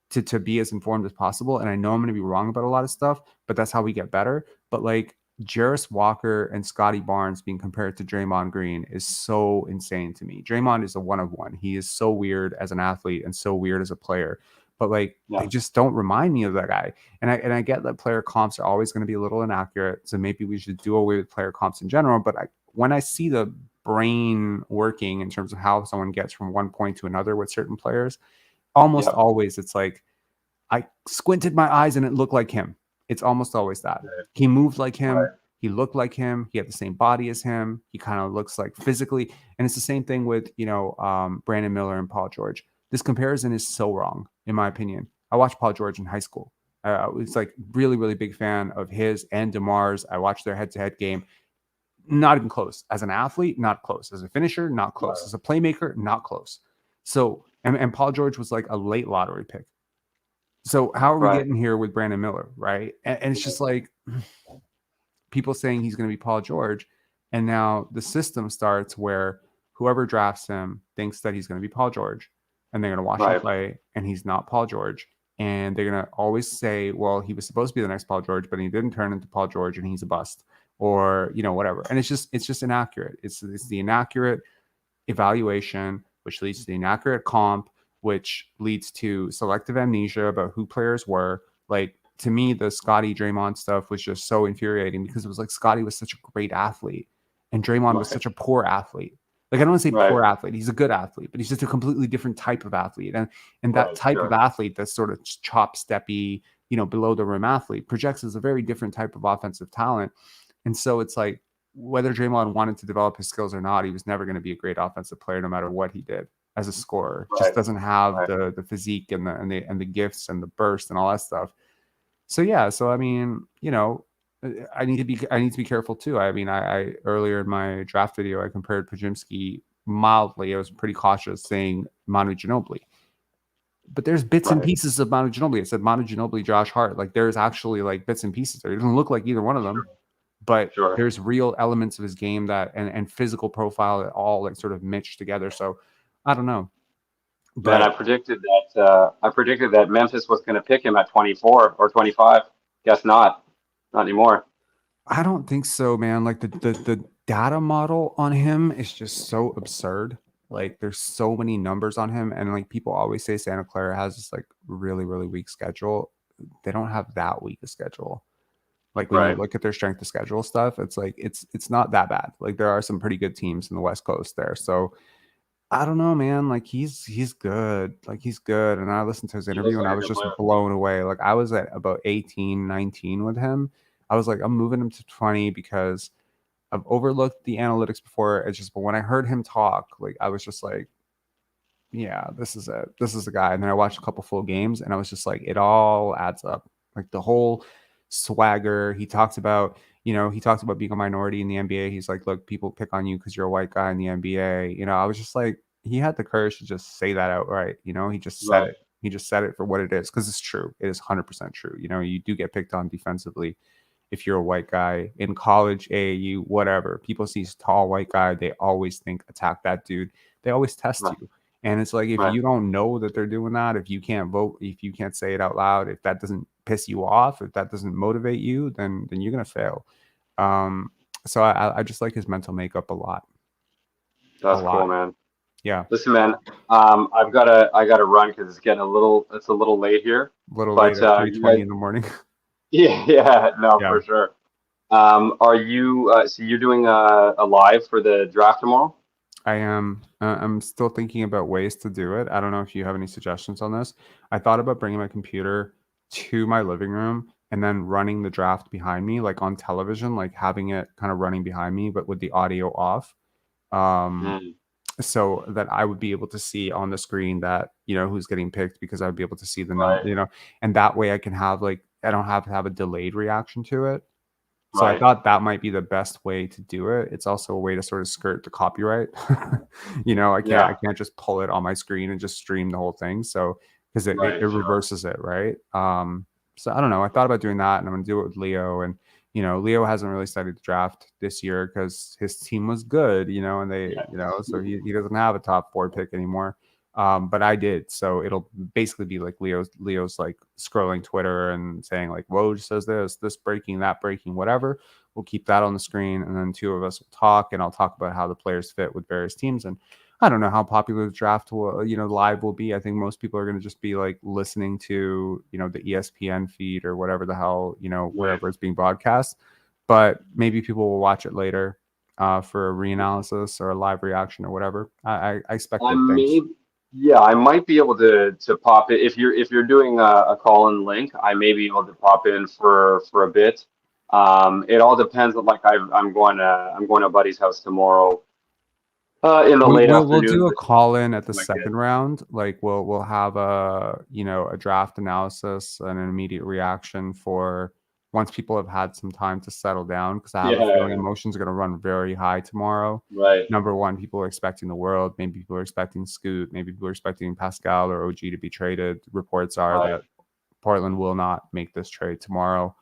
to be as informed as possible. And I know I'm going to be wrong about a lot of stuff, but that's how we get better. But like Jarris Walker and Scotty Barnes being compared to Draymond Green is so insane to me. Draymond is a one of one. He is so weird as an athlete and so weird as a player. But like they just don't remind me of that guy. And I get that player comps are always going to be a little inaccurate. So maybe we should do away with player comps in general. But when I see the brain working in terms of how someone gets from one point to another with certain players, almost always it's like I squinted my eyes and it looked like him. It's almost always that. He moved like him. He looked like him. He had the same body as him. He kind of looks like physically. And it's the same thing with, Brandon Miller and Paul George. This comparison is so wrong, in my opinion. I watched Paul George in high school. I was like really, really big fan of his and DeMar's. I watched their head-to-head game. Not even close. As an athlete, not close. As a finisher, not close. As a playmaker, not close. So, and Paul George was like a late lottery pick. So how are we getting here with Brandon Miller, right? And it's just like people saying he's going to be Paul George, and now the system starts where whoever drafts him thinks that he's going to be Paul George, and they're going to watch him play, and he's not Paul George, and they're going to always say, well, he was supposed to be the next Paul George, but he didn't turn into Paul George, and he's a bust, or whatever. And it's just inaccurate. It's the inaccurate evaluation, which leads to the inaccurate comp, which leads to selective amnesia about who players were. Like, to me, the Scotty Draymond stuff was just so infuriating because it was like Scotty was such a great athlete and Draymond was such a poor athlete. Like, I don't want to say poor athlete. He's a good athlete, but he's just a completely different type of athlete. And that type of athlete, that's sort of chop-steppy, below the rim athlete, projects as a very different type of offensive talent. And so it's like, whether Draymond wanted to develop his skills or not, he was never going to be a great offensive player no matter what he did as a scorer. Just doesn't have the physique and the gifts and the burst and all that stuff. So I mean, I need to be careful too. I mean, I earlier in my draft video I compared Podziemski mildly. I was pretty cautious saying Manu Ginobili. But there's bits and pieces of Manu Ginobili. I said Manu Ginobili, Josh Hart. Like, there's actually like bits and pieces there. It doesn't look like either one of them. But there's real elements of his game that and physical profile that all like sort of mitch together. So I don't know. But I predicted that Memphis was going to pick him at 24 or 25. Guess not anymore. I don't think so, man. Like the data model on him is just so absurd. Like, there's so many numbers on him, and like people always say Santa Clara has this like really, really weak schedule. They don't have that weak a schedule. Like, when you look at their strength of schedule stuff, it's like it's not that bad. Like, there are some pretty good teams in the West Coast there. So I don't know, man. Like, he's good. Like, he's good. And I listened to his interview and I was just blown away. Like, I was at about 18, 19 with him. I was like, I'm moving him to 20 because I've overlooked the analytics before. But when I heard him talk, like, I was just like, yeah, this is it. This is the guy. And then I watched a couple full games and I was just like, it all adds up. Like, the whole swagger. He talks about being a minority in the NBA. He's like, look, people pick on you because you're a white guy in the NBA. I was just like, he had the courage to just say that outright. He just said it. He just said it for what it is, because it's true. It is 100% true. You do get picked on defensively if you're a white guy in college, AAU, whatever. People see tall white guy, they always think attack that dude. They always test you. And it's like, if you don't know that they're doing that, if you can't vote, if you can't say it out loud, if that doesn't piss you off, if that doesn't motivate you, then you're gonna fail. So I just like his mental makeup a lot. That's cool, man. Yeah. Listen, man, I gotta run because it's a little late here. Late at 3:20 in the morning. For sure. Are you so you're doing a live for the draft tomorrow? I am. I'm still thinking about ways to do it. I don't know if you have any suggestions on this. I thought about bringing my computer to my living room and then running the draft behind me, like on television, like having it kind of running behind me, but with the audio off. So that I would be able to see on the screen that, who's getting picked, because I'd be able to see the number, and that way I can have I don't have to have a delayed reaction to it. So I thought that might be the best way to do it. It's also a way to sort of skirt the copyright. I can't just pull it on my screen and just stream the whole thing. So because it reverses it, right? So I don't know. I thought about doing that, and I'm going to do it with Leo. And Leo hasn't really studied the draft this year because his team was good, and they, so he doesn't have a top 4 pick anymore. But I did, so it'll basically be like Leo's like scrolling Twitter and saying like, Woj says this breaking, that breaking, whatever. We'll keep that on the screen, and then 2 of us will talk, and I'll talk about how the players fit with various teams. And I don't know how popular the draft will, live will be. I think most people are going to just be like listening to, the ESPN feed or whatever the hell, wherever it's being broadcast. But maybe people will watch it later for a reanalysis or a live reaction or whatever. I expect good things. Yeah, I might be able to pop it if you're doing a call-in link. I may be able to pop in for a bit. It all depends. Like I'm going to a buddy's house tomorrow. In the late afternoon. We'll do a call in at the second round. Like we'll have a draft analysis and an immediate reaction for once people have had some time to settle down, because I have a feeling emotions are going to run very high tomorrow. Right. Number one, people are expecting the world. Maybe people are expecting Scoot. Maybe people are expecting Pascal or OG to be traded. Reports are that Portland will not make this trade tomorrow.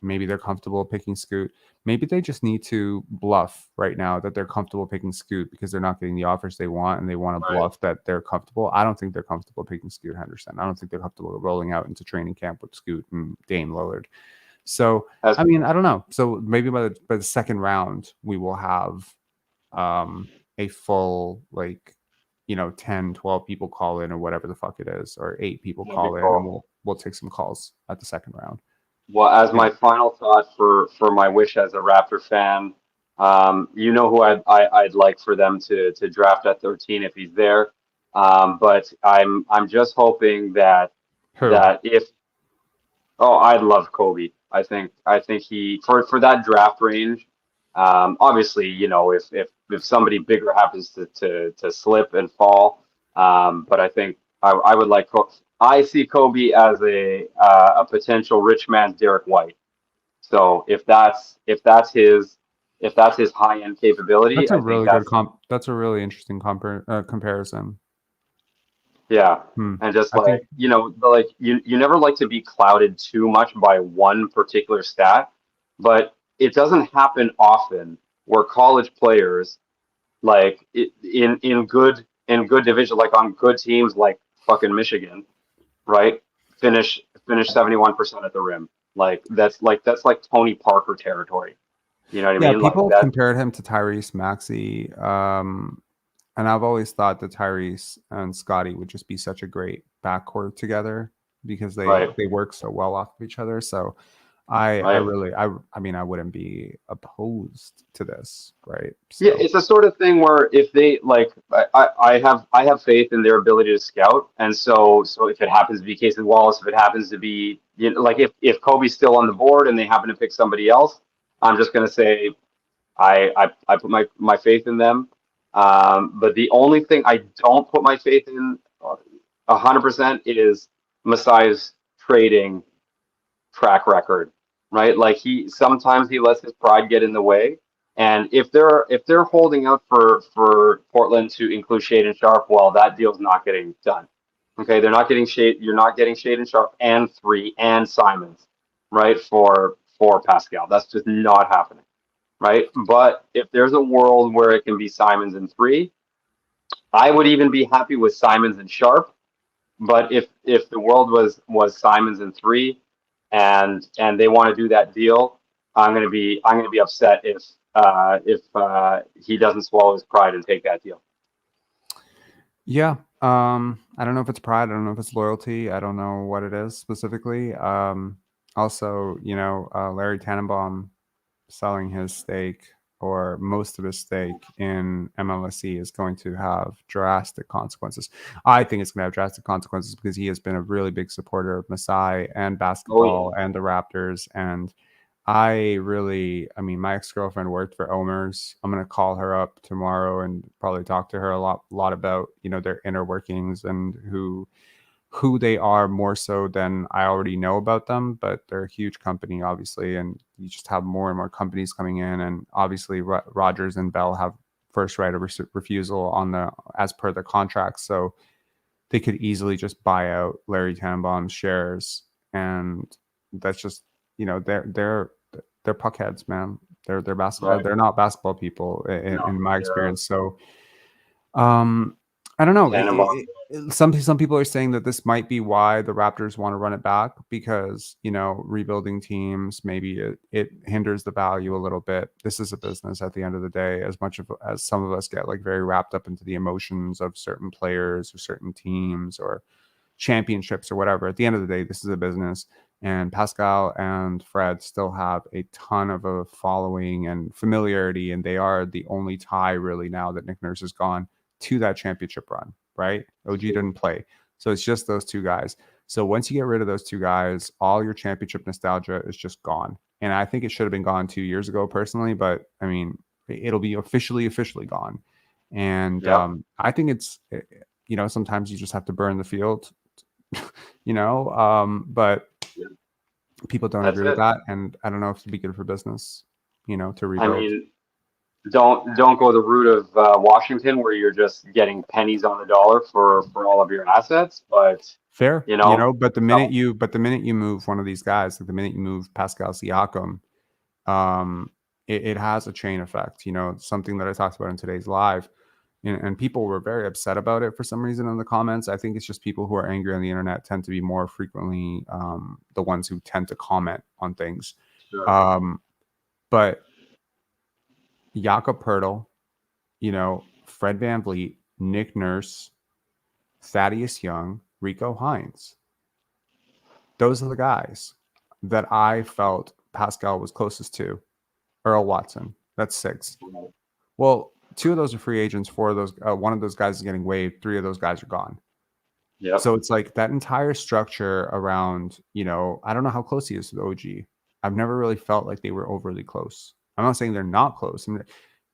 Maybe they're comfortable picking Scoot. Maybe they just need to bluff right now that they're comfortable picking Scoot because they're not getting the offers they want, and they want to bluff that they're comfortable. I don't think they're comfortable picking Scoot Henderson. I don't think they're comfortable rolling out into training camp with Scoot and Dame Lillard. So, I don't know. So maybe by the second round, we will have a full 10, 12 people call in or whatever the fuck it is, or 8 people call in, and we'll take some calls at the second round. Well, as my final thought for my wish as a Raptor fan, who I'd like for them to draft at 13 if he's there. But I'm just hoping that I'd love Kobe. I think he for that draft range. Obviously, if somebody bigger happens to slip and fall, but I think I would like. I see Kobe as a potential rich man's Derek White. So if that's his high end capability, that's a really good that's a really interesting comparison. Yeah, and just you never like to be clouded too much by one particular stat, but it doesn't happen often where college players in good division, like on good teams like fucking Michigan, right? Finish 71% at the rim. That's like Tony Parker territory. You know what I mean? People compared him to Tyrese Maxey, and I've always thought that Tyrese and Scotty would just be such a great backcourt together because they work so well off of each other. So I wouldn't be opposed to this, right? So. Yeah, it's the sort of thing where if they I have faith in their ability to scout, and so if it happens to be Casey Wallace, if it happens to be if Kobe's still on the board and they happen to pick somebody else, I'm just gonna say I put my faith in them. But the only thing I don't put my faith in 100% is Masai's trading track record. Right, like sometimes he lets his pride get in the way, and if they're holding out for Portland to include Shade and Sharp, well, that deal's not getting done. Okay, they're not getting Shade. You're not getting Shade and Sharp and 3 and Simons, right? For Pascal, that's just not happening, right? But if there's a world where it can be Simons and 3, I would even be happy with Simons and Sharp. But if the world was Simons and 3. And they want to do that deal, I'm gonna be upset if he doesn't swallow his pride and take that deal. Yeah, I don't know if it's pride. I don't know if it's loyalty. I don't know what it is specifically. Also, Larry Tannenbaum selling his stake or most of his stake in MLSE is going to have drastic consequences. I think it's going to have drastic consequences because he has been a really big supporter of Masai and basketball and the Raptors. And my ex-girlfriend worked for Omer's. I'm going to call her up tomorrow and probably talk to her a lot about, their inner workings and who they are more so than I already know about them, but they're a huge company, obviously, and you just have more and more companies coming in, and obviously Rogers and Bell have first right of refusal as per the contract, so they could easily just buy out Larry Tannenbaum's shares and that's just, they're puckheads, man. They're basketball. Right. They're not basketball people in my experience. So, I don't know. Some people are saying that this might be why the Raptors want to run it back, because rebuilding teams, maybe it hinders the value a little bit. This is a business at the end of the day. As much as some of us get like very wrapped up into the emotions of certain players or certain teams or championships or whatever, at the end of the day, this is a business. And Pascal and Fred still have a ton of a following and familiarity, and they are the only tie really now that Nick Nurse is gone to that championship run, right? OG didn't play. So it's just those two guys. So once you get rid of those two guys, all your championship nostalgia is just gone. And I think it should have been gone 2 years ago personally, but I mean, it'll be officially gone. And I think it's, sometimes you just have to burn the field, but people don't agree with that. And I don't know if it'd be good for business, to rebuild. I mean, don't go the route of Washington, where you're just getting pennies on the dollar for all of your assets. But fair, but the minute you move one of these guys, like the minute you move Pascal Siakam, it has a chain effect. Something that I talked about in today's live, and people were very upset about it for some reason in the comments. I think it's just people who are angry on the internet tend to be more frequently the ones who tend to comment on things. Sure. But Jakob Poeltl, Fred VanVleet, Nick Nurse, Thaddeus Young, Rico Hines. Those are the guys that I felt Pascal was closest to. Earl Watson, that's 6. Well, 2 of those are free agents. 4 of those, one of those guys is getting waived. 3 of those guys are gone. Yeah. So it's like that entire structure around, I don't know how close he is to the OG. I've never really felt like they were overly close. I'm not saying they're not close. I mean,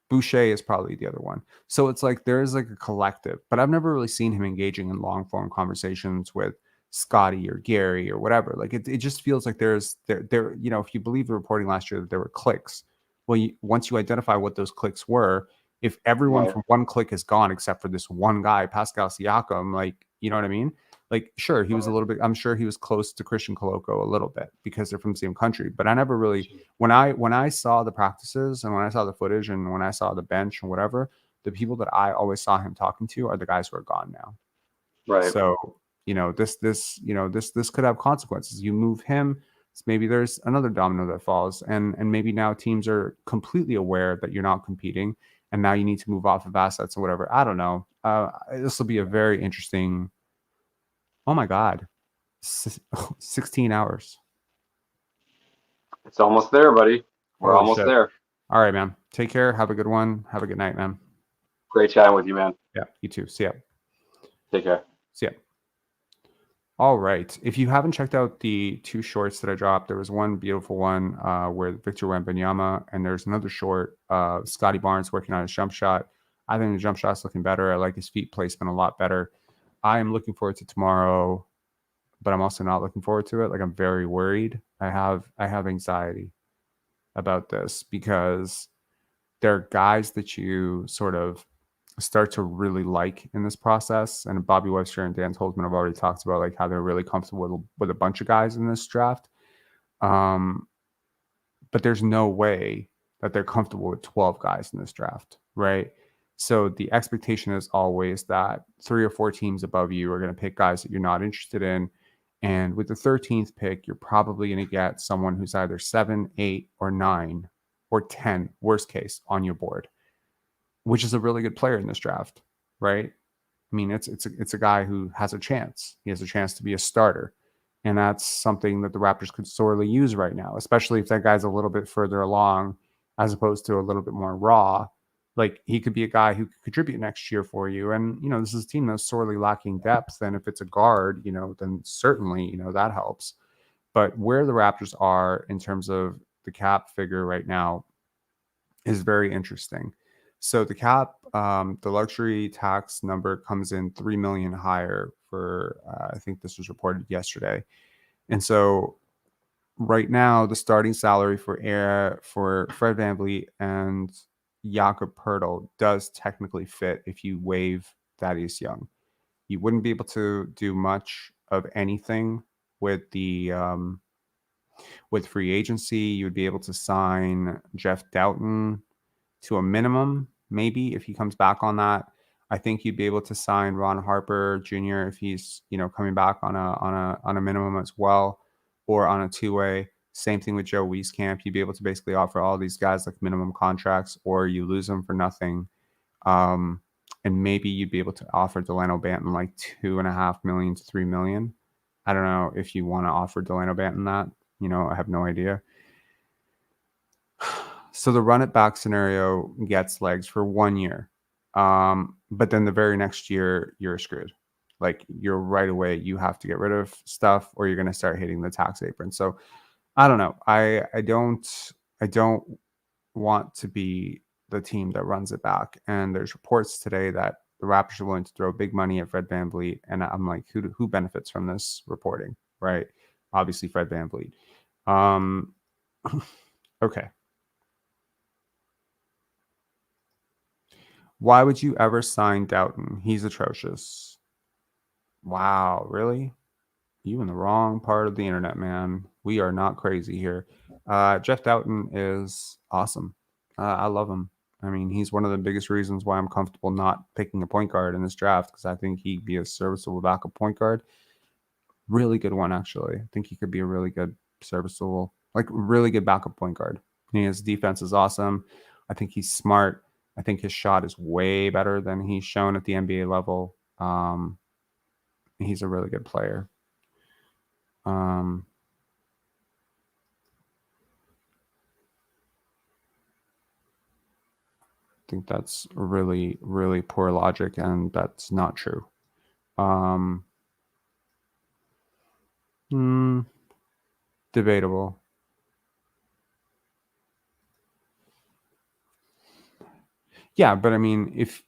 Boucher is probably the other one. So it's like there is like a collective, but I've never really seen him engaging in long form conversations with Scotty or Gary or whatever. Like it just feels like there, if you believe the reporting last year that there were cliques. Well, once you identify what those cliques were, if everyone from one clique is gone except for this one guy, Pascal Siakam, like, you know what I mean? Like, sure, he was a little bit, I'm sure he was close to Christian Koloko a little bit because they're from the same country. But I never really, when I saw the practices and when I saw the footage and when I saw the bench and whatever, the people that I always saw him talking to are the guys who are gone now. Right. So, this could have consequences. You move him, maybe there's another domino that falls, and maybe now teams are completely aware that you're not competing, and now you need to move off of assets or whatever. I don't know. This will be a very interesting. Oh my God, 16 hours. It's almost there, buddy. We're almost there. All right, man. Take care. Have a good one. Have a good night, man. Great chatting with you, man. Yeah, you too. See ya. Take care. See ya. All right. If you haven't checked out the 2 shorts that I dropped, there was one beautiful one where Victor Wembanyama, and there's another short, Scotty Barnes working on his jump shot. I think the jump shot's looking better. I like his feet placement a lot better. I am looking forward to tomorrow, but I'm also not looking forward to it. Like, I'm very worried. I have anxiety about this because there are guys that you sort of start to really like in this process. And Bobby Webster and Dan Tolzman have already talked about like how they're really comfortable with a bunch of guys in this draft. But there's no way that they're comfortable with 12 guys in this draft, right? So the expectation is always that 3 or 4 teams above you are going to pick guys that you're not interested in. And with the 13th pick, you're probably going to get someone who's either 7, 8, or 9, or 10, worst case, on your board, which is a really good player in this draft, right? I mean, it's a guy who has a chance. He has a chance to be a starter. And that's something that the Raptors could sorely use right now, especially if that guy's a little bit further along as opposed to a little bit more raw. Like, he could be a guy who could contribute next year for you. And, this is a team that's sorely lacking depth. And if it's a guard, then certainly, that helps. But where the Raptors are in terms of the cap figure right now is very interesting. So the cap, the luxury tax number comes in $3 million higher for, I think this was reported yesterday. And so right now, the starting salary for Fred VanVleet and Jakob Poeltl does technically fit if you waive Thaddeus Young. You wouldn't be able to do much of anything with the with free agency. You would be able to sign Jeff Doughton to a minimum, maybe if he comes back on that. I think you'd be able to sign Ron Harper Jr. if he's, you know, coming back on a minimum as well, or on a two-way. Same thing with Joe Wieskamp. You'd be able to basically offer all these guys like minimum contracts, or you lose them for nothing. And maybe you'd be able to offer Delano Banton like $2.5 million to $3 million. I don't know if you want to offer Delano Banton that. You know, I have no idea. So the run it back scenario gets legs for 1 year. But then the very next year, you're screwed. Like, you're right away, you have to get rid of stuff, or you're going to start hitting the tax apron. So I don't know. I don't want to be the team that runs it back. And there's reports today that the Raptors are willing to throw big money at Fred VanVleet. And I'm like, who benefits from this reporting, right? Obviously, Fred VanVleet. Okay. Why would you ever sign Doughton? He's atrocious. Wow, really? You in the wrong part of the internet, man. We are not crazy here. Jeff Doughton is awesome. I love him. I mean, he's one of the biggest reasons why I'm comfortable not picking a point guard in this draft, because I think he'd be a serviceable backup point guard. Really good one, actually. I think he could be a really good serviceable, like really good backup point guard. His defense is awesome. I think he's smart. I think his shot is way better than he's shown at the NBA level. He's a really good player. I think that's really, really poor logic, and that's not true. Debatable. Yeah, but I mean, if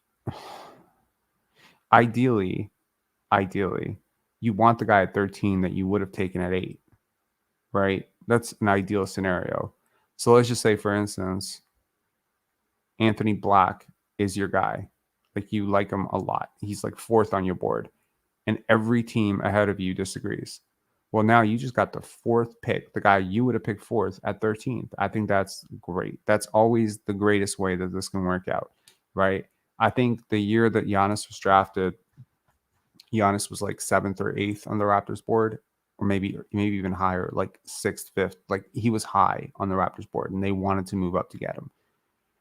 ideally, you want the guy at 13 that you would have taken at 8, right? That's an ideal scenario. So let's just say, for instance, Anthony Black is your guy. Like, you like him a lot. He's like 4th on your board, and every team ahead of you disagrees. Well, now you just got the 4th pick, the guy you would have picked 4th at 13th. I think that's great. That's always the greatest way that this can work out, right? I think the year that Giannis was drafted, Giannis was like 7th or 8th on the Raptors board, or maybe even higher, like 6th, 5th. Like, he was high on the Raptors board, and they wanted to move up to get him.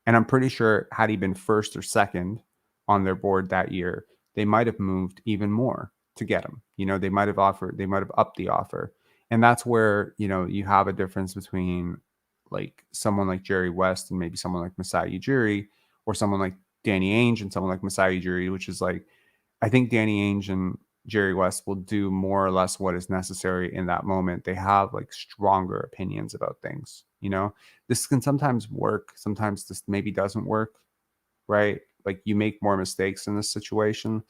And I'm pretty sure had he been 1st or 2nd on their board that year, they might have moved even more to get him. You know, they might have upped the offer. And that's where, you know, you have a difference between like someone like Jerry West and maybe someone like Masai Ujiri, or someone like Danny Ainge and someone like Masai Ujiri, which is like, I think Danny Ainge and Jerry West will do more or less what is necessary in that moment. They have like stronger opinions about things. You know, this can sometimes work. Sometimes this maybe doesn't work, right? Like, you make more mistakes in this situation.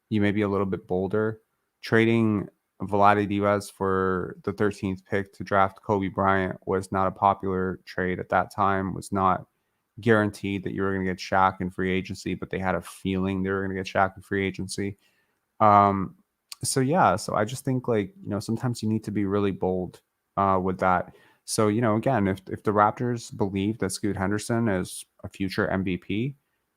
You may be a little bit bolder. Trading Vlade Divac for the 13th pick to draft Kobe Bryant was not a popular trade at that time, was not guaranteed that you were going to get Shaq in free agency, but they had a feeling they were going to get Shaq in free agency. So I just think, like, you know, sometimes you need to be really bold with that. So, you know, again, if the Raptors believe that Scoot Henderson is a future MVP,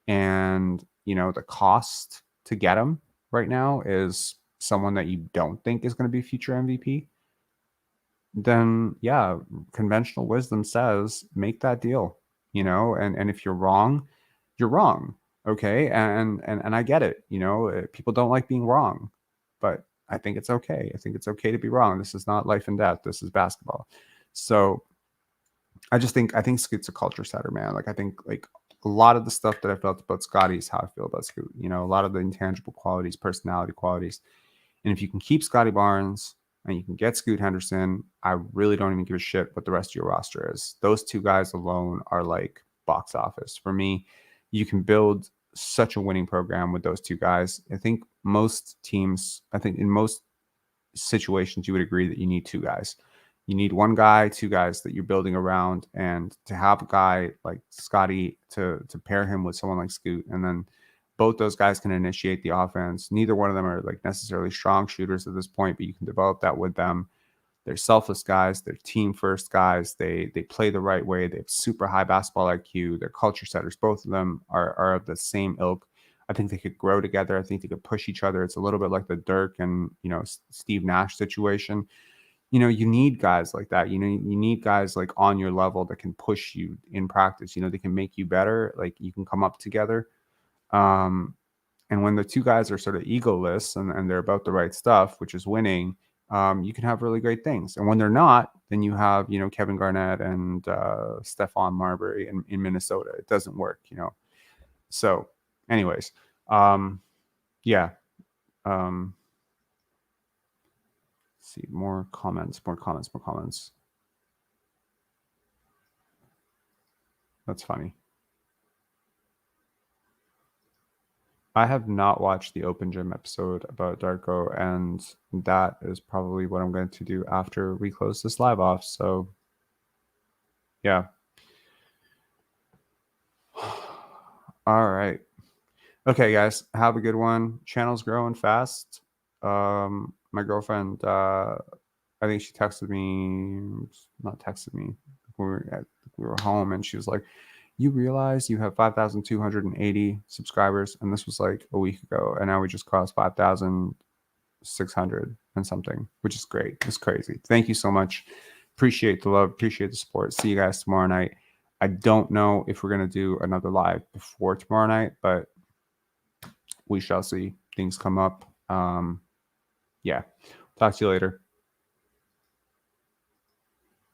and, you know, the cost to get him right now is someone that you don't think is going to be future MVP, then yeah, conventional wisdom says make that deal, you know, and if you're wrong, you're wrong. Okay. And I get it. You know, people don't like being wrong, but I think it's okay. I think it's okay to be wrong. This is not life and death. This is basketball. So I think Scoot's a culture setter, man. Like, I think like a lot of the stuff that I felt about Scotty is how I feel about Scoot. You know, a lot of the intangible qualities, personality qualities. And if you can keep Scotty Barnes and you can get Scoot Henderson, I really don't even give a shit what the rest of your roster is. Those two guys alone are like box office. For me, you can build such a winning program with those two guys. I think in most situations, you would agree that you need two guys. You need one guy, two guys that you're building around, and to have a guy like Scotty to pair him with someone like Scoot, and then both those guys can initiate the offense. Neither one of them are like necessarily strong shooters at this point, but you can develop that with them. They're selfless guys. They're team first guys. They play the right way. They have super high basketball IQ. They're culture setters. Both of them are of the same ilk. I think they could grow together. I think they could push each other. It's a little bit like the Dirk and, you know, Steve Nash situation. You know, you need guys like that. You know, you need guys like on your level that can push you in practice. You know, they can make you better. Like you can come up together. And when the two guys are sort of egoless and they're about the right stuff, which is winning, you can have really great things. And when they're not, then you have, you know, Kevin Garnett and Stephon Marbury in Minnesota. It doesn't work, you know. So anyways, yeah. See, more comments. That's funny. I have not watched the Open Gym episode about Darko, and that is probably what I'm going to do after we close this live off. So, yeah. All right. Okay, guys, have a good one. Channel's growing fast. My girlfriend, I think she texted me, not texted me. We were home, and she was like, "You realize you have 5,280 subscribers?" And this was like a week ago, and now we just crossed 5,600 and something, which is great. It's crazy. Thank you so much. Appreciate the love. Appreciate the support. See you guys tomorrow night. I don't know if we're gonna do another live before tomorrow night, but we shall see. Things come up. Yeah. Talk to you later.